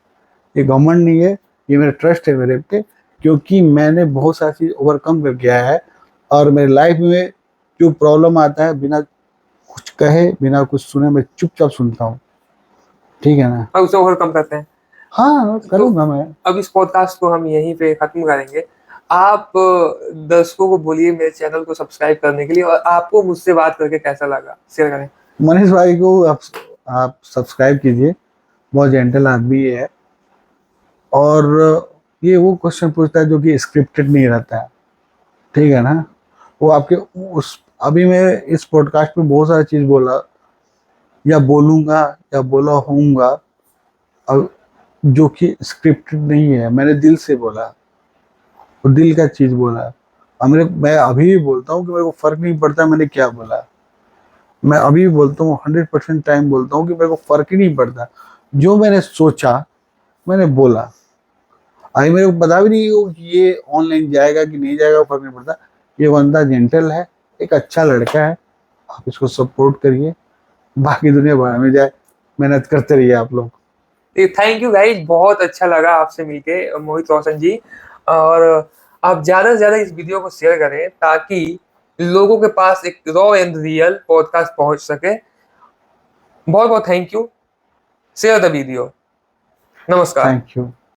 ये घमंड नहीं है, ये मेरा ट्रस्ट है मेरे पे, क्योंकि मैंने बहुत सारी चीज ओवरकम करके आया है। और मेरे लाइफ में जो प्रॉब्लम आता है, बिना कुछ कहे, बिना कुछ सुने, मैं चुपचाप सुनता हूँ। ठीक है ना, और उसे ओवरकम करते हैं। हाँ करूँगा मैं। अब इस पॉडकास्ट को हम यहीं पे खत्म करेंगे। आप दर्शकों को बोलिए मेरे चैनल को सब्सक्राइब करने के लिए, और आपको मुझसे बात करके कैसा लगा शेयर करें। मनीष भाई को आप सब्सक्राइब कीजिए, बहुत जेंटल आदमी है। और ये वो क्वेश्चन पूछता है जो कि स्क्रिप्टेड नहीं रहता है। ठीक है ना, वो आपके उस, अभी मैं इस पॉडकास्ट में बहुत सारी चीज बोला या बोलूंगा या बोला होऊंगा, और जो कि स्क्रिप्टेड नहीं है, मैंने दिल से बोला, और दिल का चीज बोला। और मैं अभी भी बोलता हूँ कि मेरे को फर्क नहीं पड़ता मैंने क्या बोला। मैं अभी भी बोलता हूँ, 100% टाइम बोलता हूँ कि मेरे को फर्क ही नहीं पड़ता। जो मैंने सोचा मैंने बोला। अभी मेरे को पता भी नहीं हो कि ये ऑनलाइन जाएगा कि नहीं जाएगा, फर्क नहीं पड़ता। ये बंदा जेंटल है, एक अच्छा लड़का है, आप इसको सपोर्ट करिए, बाकी दुनिया भर में जाए, मेहनत करते रहिए आप लोग। थैंक यू गाइज, बहुत अच्छा लगा आपसे मिलके मोहित रोशन जी। और आप ज्यादा से ज्यादा इस वीडियो को शेयर करें ताकि लोगों के पास एक रॉ एंड रियल पॉडकास्ट पहुंच सके। बहुत बहुत thank you. Share the video. नमस्कार। Thank you.